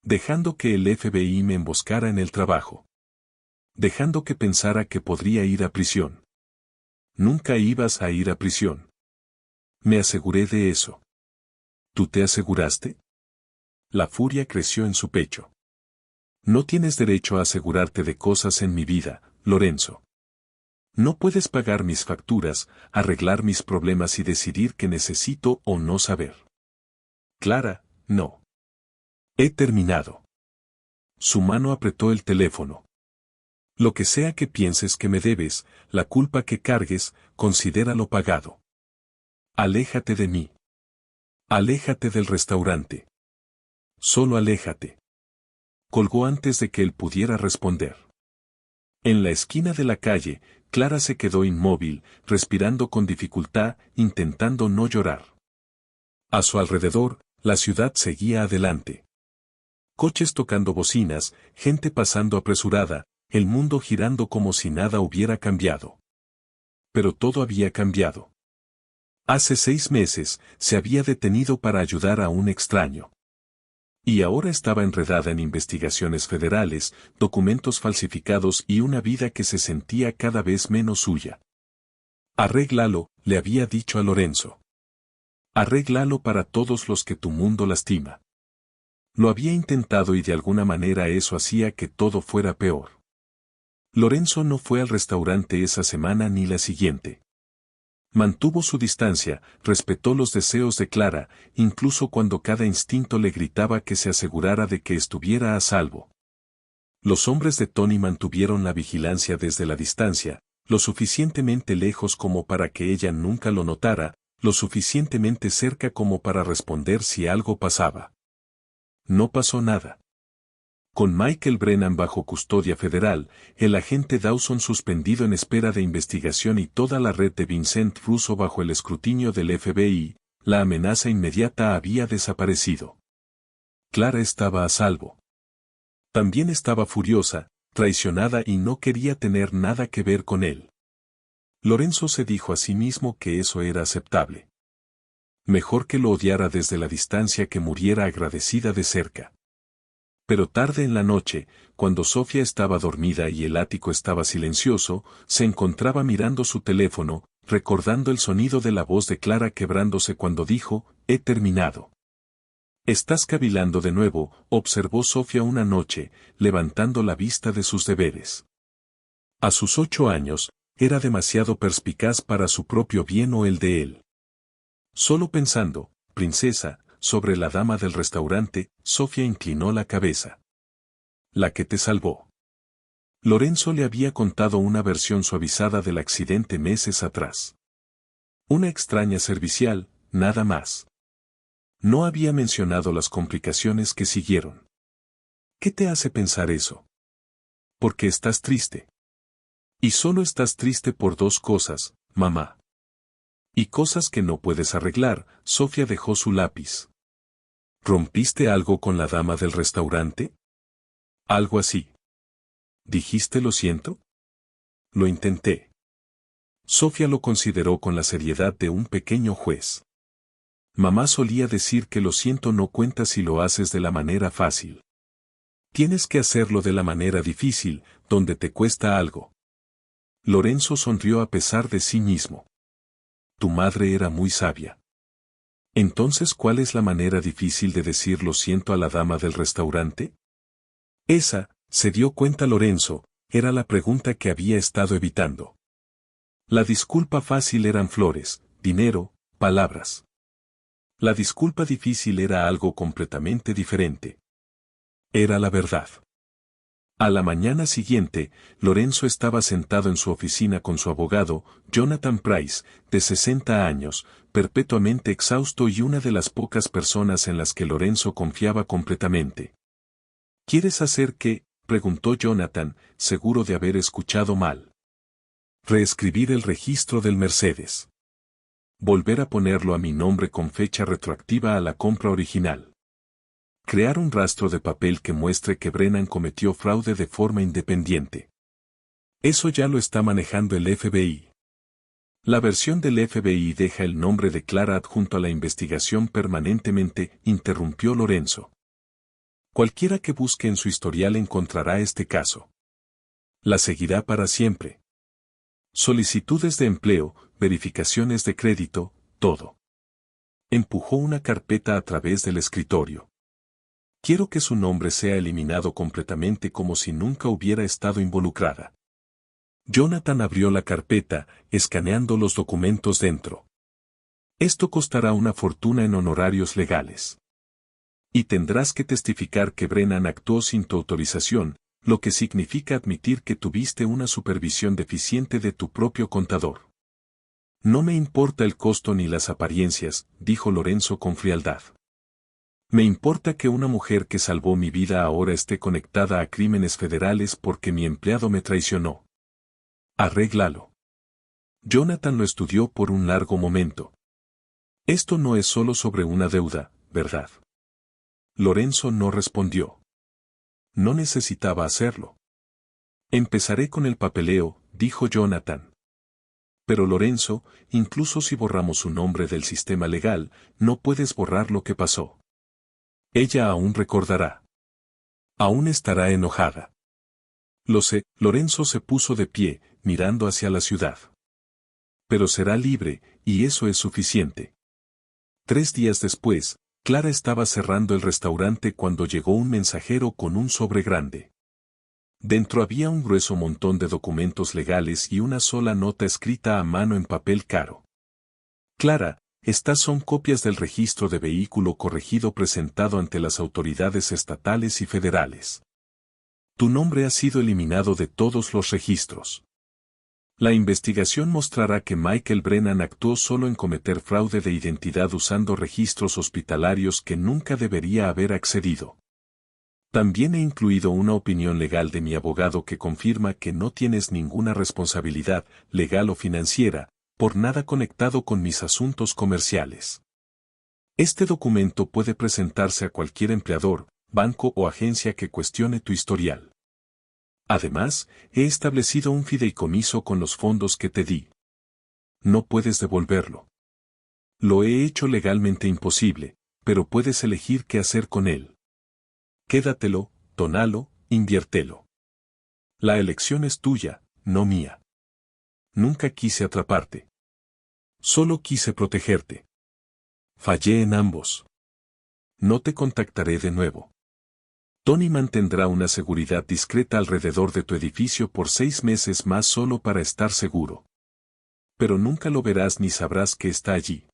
Dejando que el FBI me emboscara en el trabajo. Dejando que pensara que podría ir a prisión. Nunca ibas a ir a prisión. Me aseguré de eso. ¿Tú te aseguraste? La furia creció en su pecho. No tienes derecho a asegurarte de cosas en mi vida, Lorenzo. No puedes pagar mis facturas, arreglar mis problemas y decidir qué necesito o no saber. Clara, no. He terminado. Su mano apretó el teléfono. Lo que sea que pienses que me debes, la culpa que cargues, considéralo pagado. Aléjate de mí. Aléjate del restaurante. Solo aléjate. Colgó antes de que él pudiera responder. En la esquina de la calle, Clara se quedó inmóvil, respirando con dificultad, intentando no llorar. A su alrededor, la ciudad seguía adelante. Coches tocando bocinas, gente pasando apresurada, el mundo girando como si nada hubiera cambiado. Pero todo había cambiado. Hace 6 meses, se había detenido para ayudar a un extraño. Y ahora estaba enredada en investigaciones federales, documentos falsificados y una vida que se sentía cada vez menos suya. Arréglalo, le había dicho a Lorenzo. Arréglalo para todos los que tu mundo lastima. Lo había intentado y de alguna manera eso hacía que todo fuera peor. Lorenzo no fue al restaurante esa semana ni la siguiente. Mantuvo su distancia, respetó los deseos de Clara, incluso cuando cada instinto le gritaba que se asegurara de que estuviera a salvo. Los hombres de Tony mantuvieron la vigilancia desde la distancia, lo suficientemente lejos como para que ella nunca lo notara, lo suficientemente cerca como para responder si algo pasaba. No pasó nada. Con Michael Brennan bajo custodia federal, el agente Dawson suspendido en espera de investigación y toda la red de Vincent Russo bajo el escrutinio del FBI, la amenaza inmediata había desaparecido. Clara estaba a salvo. También estaba furiosa, traicionada y no quería tener nada que ver con él. Lorenzo se dijo a sí mismo que eso era aceptable. Mejor que lo odiara desde la distancia que muriera agradecida de cerca. Pero tarde en la noche, cuando Sofía estaba dormida y el ático estaba silencioso, se encontraba mirando su teléfono, recordando el sonido de la voz de Clara quebrándose cuando dijo, «He terminado». «Estás cavilando de nuevo», observó Sofía una noche, levantando la vista de sus deberes. A sus 8 años, era demasiado perspicaz para su propio bien o el de él. Solo pensando, princesa, sobre la dama del restaurante, Sofía inclinó la cabeza. La que te salvó. Lorenzo le había contado una versión suavizada del accidente meses atrás. Una extraña servicial, nada más. No había mencionado las complicaciones que siguieron. ¿Qué te hace pensar eso? Porque estás triste. Y solo estás triste por 2 cosas, mamá. Y cosas que no puedes arreglar. Sofía dejó su lápiz. ¿Rompiste algo con la dama del restaurante? Algo así. ¿Dijiste lo siento? Lo intenté. Sofía lo consideró con la seriedad de un pequeño juez. Mamá solía decir que lo siento no cuenta si lo haces de la manera fácil. Tienes que hacerlo de la manera difícil, donde te cuesta algo. Lorenzo sonrió a pesar de sí mismo. Tu madre era muy sabia. Entonces, ¿cuál es la manera difícil de decir lo siento a la dama del restaurante? Esa, se dio cuenta Lorenzo, era la pregunta que había estado evitando. La disculpa fácil eran flores, dinero, palabras. La disculpa difícil era algo completamente diferente. Era la verdad. A la mañana siguiente, Lorenzo estaba sentado en su oficina con su abogado, Jonathan Price, de 60 años, perpetuamente exhausto y una de las pocas personas en las que Lorenzo confiaba completamente. ¿Quieres hacer qué?, preguntó Jonathan, seguro de haber escuchado mal. Reescribir el registro del Mercedes. Volver a ponerlo a mi nombre con fecha retroactiva a la compra original. Crear un rastro de papel que muestre que Brennan cometió fraude de forma independiente. Eso ya lo está manejando el FBI. La versión del FBI deja el nombre de Clara adjunto a la investigación permanentemente, interrumpió Lorenzo. Cualquiera que busque en su historial encontrará este caso. La seguirá para siempre. Solicitudes de empleo, verificaciones de crédito, todo. Empujó una carpeta a través del escritorio. Quiero que su nombre sea eliminado completamente como si nunca hubiera estado involucrada. Jonathan abrió la carpeta, escaneando los documentos dentro. Esto costará una fortuna en honorarios legales. Y tendrás que testificar que Brennan actuó sin tu autorización, lo que significa admitir que tuviste una supervisión deficiente de tu propio contador. No me importa el costo ni las apariencias, dijo Lorenzo con frialdad. Me importa que una mujer que salvó mi vida ahora esté conectada a crímenes federales porque mi empleado me traicionó. Arréglalo. Jonathan lo estudió por un largo momento. Esto no es solo sobre una deuda, ¿verdad? Lorenzo no respondió. No necesitaba hacerlo. Empezaré con el papeleo, dijo Jonathan. Pero Lorenzo, incluso si borramos su nombre del sistema legal, no puedes borrar lo que pasó. Ella aún recordará. Aún estará enojada. Lo sé, Lorenzo se puso de pie, mirando hacia la ciudad. Pero será libre, y eso es suficiente. 3 días después, Clara estaba cerrando el restaurante cuando llegó un mensajero con un sobre grande. Dentro había un grueso montón de documentos legales y una sola nota escrita a mano en papel caro. Clara, estas son copias del registro de vehículo corregido presentado ante las autoridades estatales y federales. Tu nombre ha sido eliminado de todos los registros. La investigación mostrará que Michael Brennan actuó solo en cometer fraude de identidad usando registros hospitalarios que nunca debería haber accedido. También he incluido una opinión legal de mi abogado que confirma que no tienes ninguna responsabilidad, legal o financiera, por nada conectado con mis asuntos comerciales. Este documento puede presentarse a cualquier empleador, banco o agencia que cuestione tu historial. Además, he establecido un fideicomiso con los fondos que te di. No puedes devolverlo. Lo he hecho legalmente imposible, pero puedes elegir qué hacer con él. Quédatelo, donalo, inviértelo. La elección es tuya, no mía. Nunca quise atraparte. Solo quise protegerte. Fallé en ambos. No te contactaré de nuevo. Tony mantendrá una seguridad discreta alrededor de tu edificio por 6 meses más solo para estar seguro. Pero nunca lo verás ni sabrás que está allí.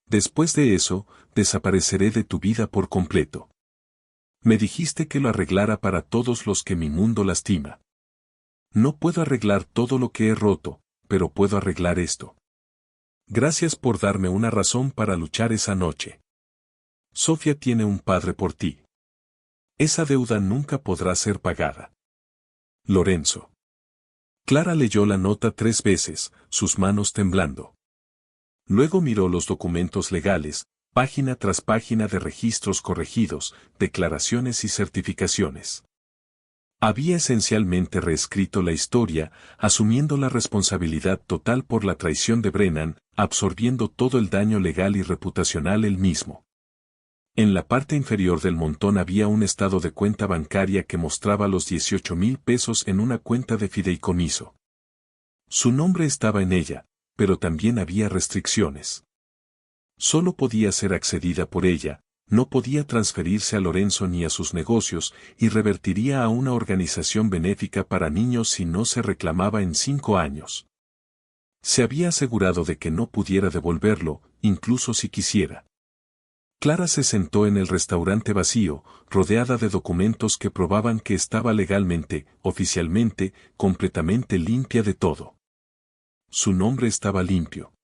Después de eso, desapareceré de tu vida por completo. Me dijiste que lo arreglara para todos los que mi mundo lastima. No puedo arreglar todo lo que he roto, pero puedo arreglar esto. Gracias por darme una razón para luchar esa noche. Sofía tiene un padre por ti. Esa deuda nunca podrá ser pagada. Lorenzo. Clara leyó la nota 3 veces, sus manos temblando. Luego miró los documentos legales, página tras página de registros corregidos, declaraciones y certificaciones. Había esencialmente reescrito la historia, asumiendo la responsabilidad total por la traición de Brennan, absorbiendo todo el daño legal y reputacional él mismo. En la parte inferior del montón había un estado de cuenta bancaria que mostraba los 18,000 pesos en una cuenta de fideicomiso. Su nombre estaba en ella, pero también había restricciones. Solo podía ser accedida por ella, no podía transferirse a Lorenzo ni a sus negocios, y revertiría a una organización benéfica para niños si no se reclamaba en 5 años. Se había asegurado de que no pudiera devolverlo, incluso si quisiera. Clara se sentó en el restaurante vacío, rodeada de documentos que probaban que estaba legalmente, oficialmente, completamente limpia de todo. Su nombre estaba limpio.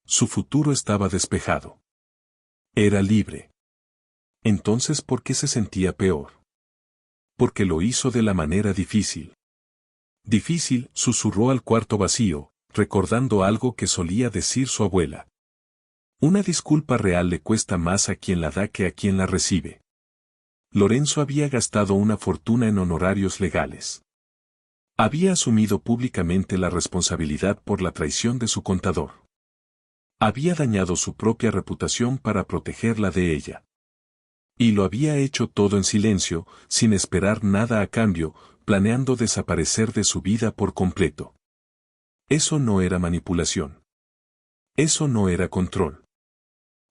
Su futuro estaba despejado. Era libre. Entonces, ¿por qué se sentía peor? Porque lo hizo de la manera difícil. Difícil, susurró al cuarto vacío, recordando algo que solía decir su abuela. Una disculpa real le cuesta más a quien la da que a quien la recibe. Lorenzo había gastado una fortuna en honorarios legales. Había asumido públicamente la responsabilidad por la traición de su contador. Había dañado su propia reputación para protegerla de ella. Y lo había hecho todo en silencio, sin esperar nada a cambio, planeando desaparecer de su vida por completo. Eso no era manipulación. Eso no era control.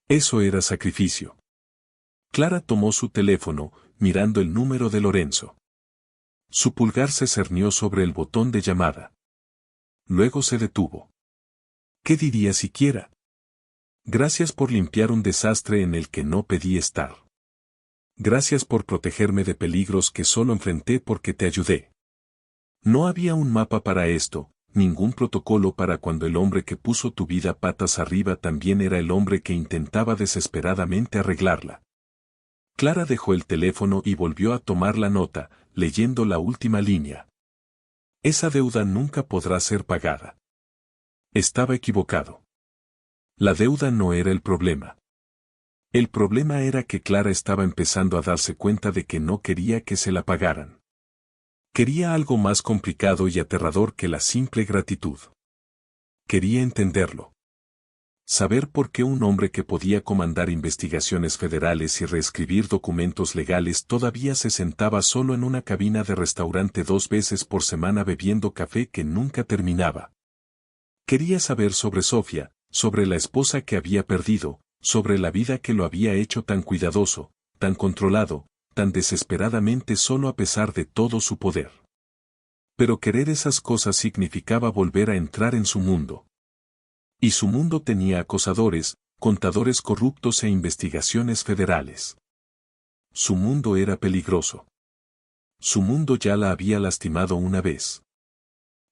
Eso era sacrificio. Clara tomó su teléfono, mirando el número de Lorenzo. Su pulgar se cernió sobre el botón de llamada. Luego se detuvo. ¿Qué diría siquiera? Gracias por limpiar un desastre en el que no pedí estar. Gracias por protegerme de peligros que solo enfrenté porque te ayudé. No había un mapa para esto, ningún protocolo para cuando el hombre que puso tu vida patas arriba también era el hombre que intentaba desesperadamente arreglarla. Clara dejó el teléfono y volvió a tomar la nota, leyendo la última línea. Esa deuda nunca podrá ser pagada. Estaba equivocado. La deuda no era el problema. El problema era que Clara estaba empezando a darse cuenta de que no quería que se la pagaran. Quería algo más complicado y aterrador que la simple gratitud. Quería entenderlo. Saber por qué un hombre que podía comandar investigaciones federales y reescribir documentos legales todavía se sentaba solo en una cabina de restaurante 2 veces por semana bebiendo café que nunca terminaba. Quería saber sobre Sofía, sobre la esposa que había perdido, sobre la vida que lo había hecho tan cuidadoso, tan controlado, tan desesperadamente solo a pesar de todo su poder. Pero querer esas cosas significaba volver a entrar en su mundo. Y su mundo tenía acosadores, contadores corruptos e investigaciones federales. Su mundo era peligroso. Su mundo ya la había lastimado una vez.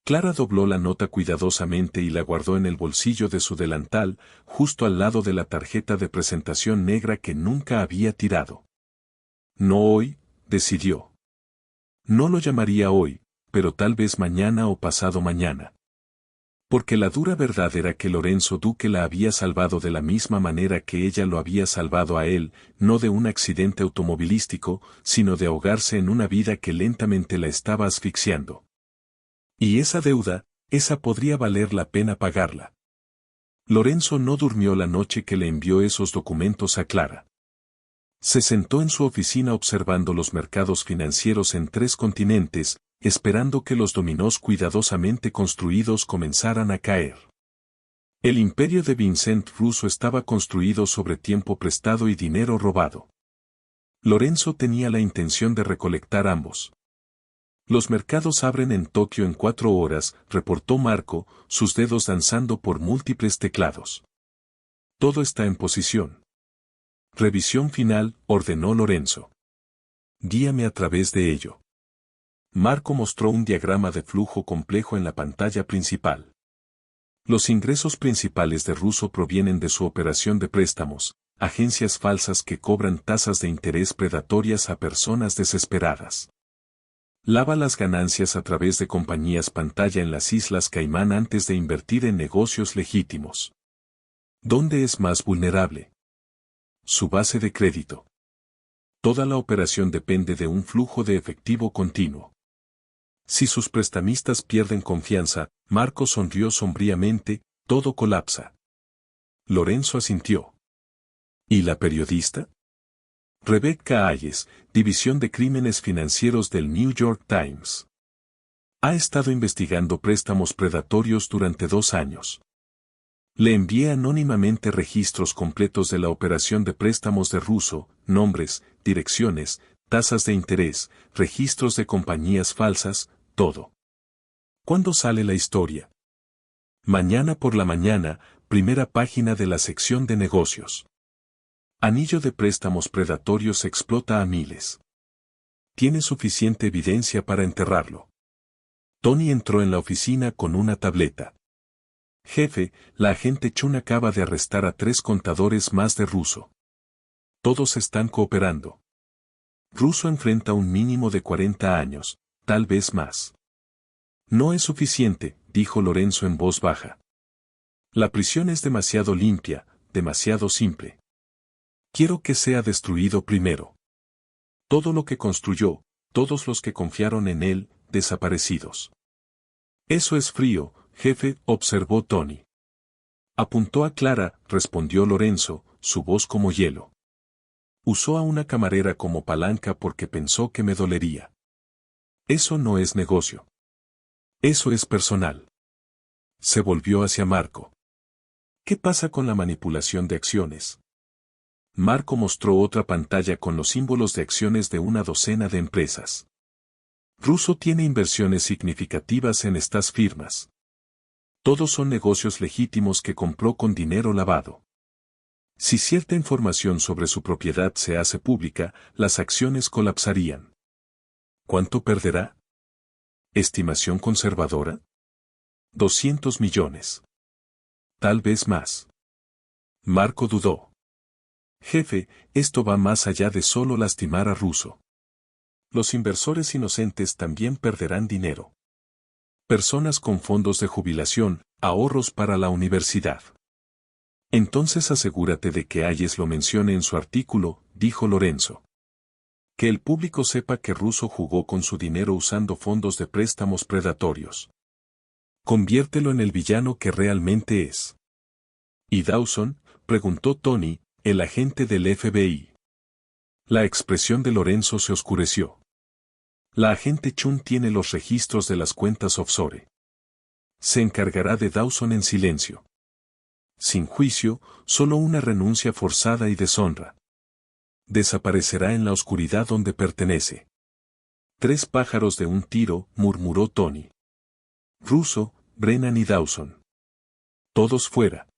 Clara dobló la nota cuidadosamente y la guardó en el bolsillo de su delantal, justo al lado de la tarjeta de presentación negra que nunca había tirado. No hoy, decidió. No lo llamaría hoy, pero tal vez mañana o pasado mañana. Porque la dura verdad era que Lorenzo Duque la había salvado de la misma manera que ella lo había salvado a él, no de un accidente automovilístico, sino de ahogarse en una vida que lentamente la estaba asfixiando. Y esa deuda, esa podría valer la pena pagarla. Lorenzo no durmió la noche que le envió esos documentos a Clara. Se sentó en su oficina observando los mercados financieros en 3 continentes, esperando que los dominós cuidadosamente construidos comenzaran a caer. El imperio de Vincent Russo estaba construido sobre tiempo prestado y dinero robado. Lorenzo tenía la intención de recolectar ambos. Los mercados abren en Tokio en 4 horas, reportó Marco, sus dedos danzando por múltiples teclados. Todo está en posición. Revisión final, ordenó Lorenzo. Guíame a través de ello. Marco mostró un diagrama de flujo complejo en la pantalla principal. Los ingresos principales de Russo provienen de su operación de préstamos, agencias falsas que cobran tasas de interés predatorias a personas desesperadas. Lava las ganancias a través de compañías pantalla en las Islas Caimán antes de invertir en negocios legítimos. ¿Dónde es más vulnerable? Su base de crédito. Toda la operación depende de un flujo de efectivo continuo. Si sus prestamistas pierden confianza, Marco sonrió sombríamente, todo colapsa. Lorenzo asintió. ¿Y la periodista? Rebecca Hayes, División de Crímenes Financieros del New York Times. Ha estado investigando préstamos predatorios durante 2 años. Le envié anónimamente registros completos de la operación de préstamos de Russo, nombres, direcciones, tasas de interés, registros de compañías falsas, todo. ¿Cuándo sale la historia? Mañana por la mañana, primera página de la sección de negocios. Anillo de préstamos predatorios explota a miles. Tiene suficiente evidencia para enterrarlo. Tony entró en la oficina con una tableta. Jefe, la agente Chun acaba de arrestar a 3 contadores más de Russo. Todos están cooperando. Russo enfrenta un mínimo de 40 años, tal vez más. No es suficiente, dijo Lorenzo en voz baja. La prisión es demasiado limpia, demasiado simple. Quiero que sea destruido primero. Todo lo que construyó, todos los que confiaron en él, desaparecidos. Eso es frío, jefe, observó Tony. Apuntó a Clara, respondió Lorenzo, su voz como hielo. Usó a una camarera como palanca porque pensó que me dolería. Eso no es negocio. Eso es personal. Se volvió hacia Marco. ¿Qué pasa con la manipulación de acciones? Marco mostró otra pantalla con los símbolos de acciones de una docena de empresas. Russo tiene inversiones significativas en estas firmas. Todos son negocios legítimos que compró con dinero lavado. Si cierta información sobre su propiedad se hace pública, las acciones colapsarían. ¿Cuánto perderá? ¿Estimación conservadora? 200 millones. Tal vez más. Marco dudó. Jefe, esto va más allá de solo lastimar a Russo. Los inversores inocentes también perderán dinero. Personas con fondos de jubilación, ahorros para la universidad. Entonces asegúrate de que Hayes lo mencione en su artículo, dijo Lorenzo. Que el público sepa que Russo jugó con su dinero usando fondos de préstamos predatorios. Conviértelo en el villano que realmente es. ¿Y Dawson? Preguntó Tony, el agente del FBI. La expresión de Lorenzo se oscureció. La agente Chun tiene los registros de las cuentas offshore. Se encargará de Dawson en silencio. Sin juicio, solo una renuncia forzada y deshonra. Desaparecerá en la oscuridad donde pertenece. 3 pájaros de un tiro, murmuró Tony. Russo, Brennan y Dawson. Todos fuera.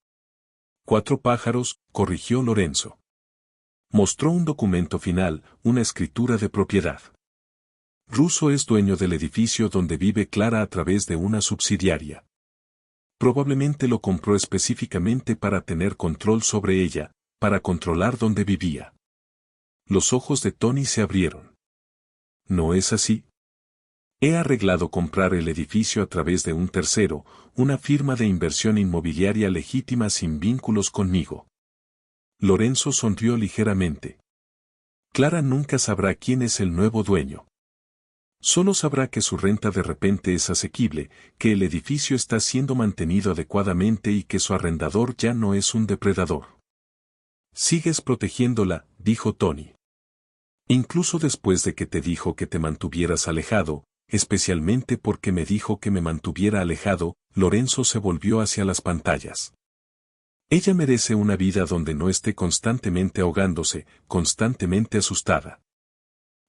4 pájaros, corrigió Lorenzo. Mostró un documento final, una escritura de propiedad. Russo es dueño del edificio donde vive Clara a través de una subsidiaria. Probablemente lo compró específicamente para tener control sobre ella, para controlar dónde vivía. Los ojos de Tony se abrieron. ¿No es así? He arreglado comprar el edificio a través de un tercero, una firma de inversión inmobiliaria legítima sin vínculos conmigo. Lorenzo sonrió ligeramente. Clara nunca sabrá quién es el nuevo dueño. Solo sabrá que su renta de repente es asequible, que el edificio está siendo mantenido adecuadamente y que su arrendador ya no es un depredador. Sigues protegiéndola, dijo Tony. Incluso después de que te dijo que te mantuvieras alejado, especialmente porque me dijo que me mantuviera alejado, Lorenzo se volvió hacia las pantallas. Ella merece una vida donde no esté constantemente ahogándose, constantemente asustada.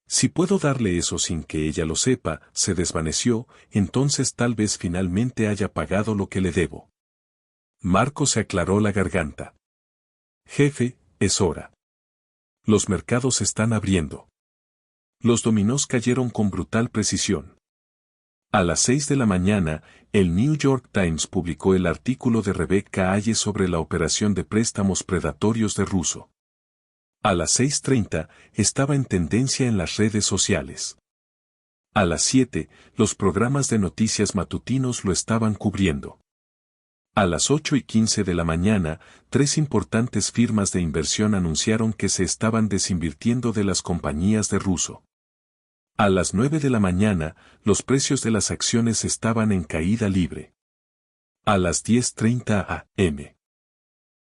Si puedo darle eso sin que ella lo sepa, se desvaneció, entonces tal vez finalmente haya pagado lo que le debo. Marco se aclaró la garganta. Jefe, es hora. Los mercados están abriendo. Los dominós cayeron con brutal precisión. A las 6 de la mañana, el New York Times publicó el artículo de Rebecca Ayes sobre la operación de préstamos predatorios de Russo. A las 6:30, estaba en tendencia en las redes sociales. A las 7, los programas de noticias matutinos lo estaban cubriendo. A las 8:15 de la mañana, 3 importantes firmas de inversión anunciaron que se estaban desinvirtiendo de las compañías de Russo. A las 9 de la mañana, los precios de las acciones estaban en caída libre. A las 10:30 a.m.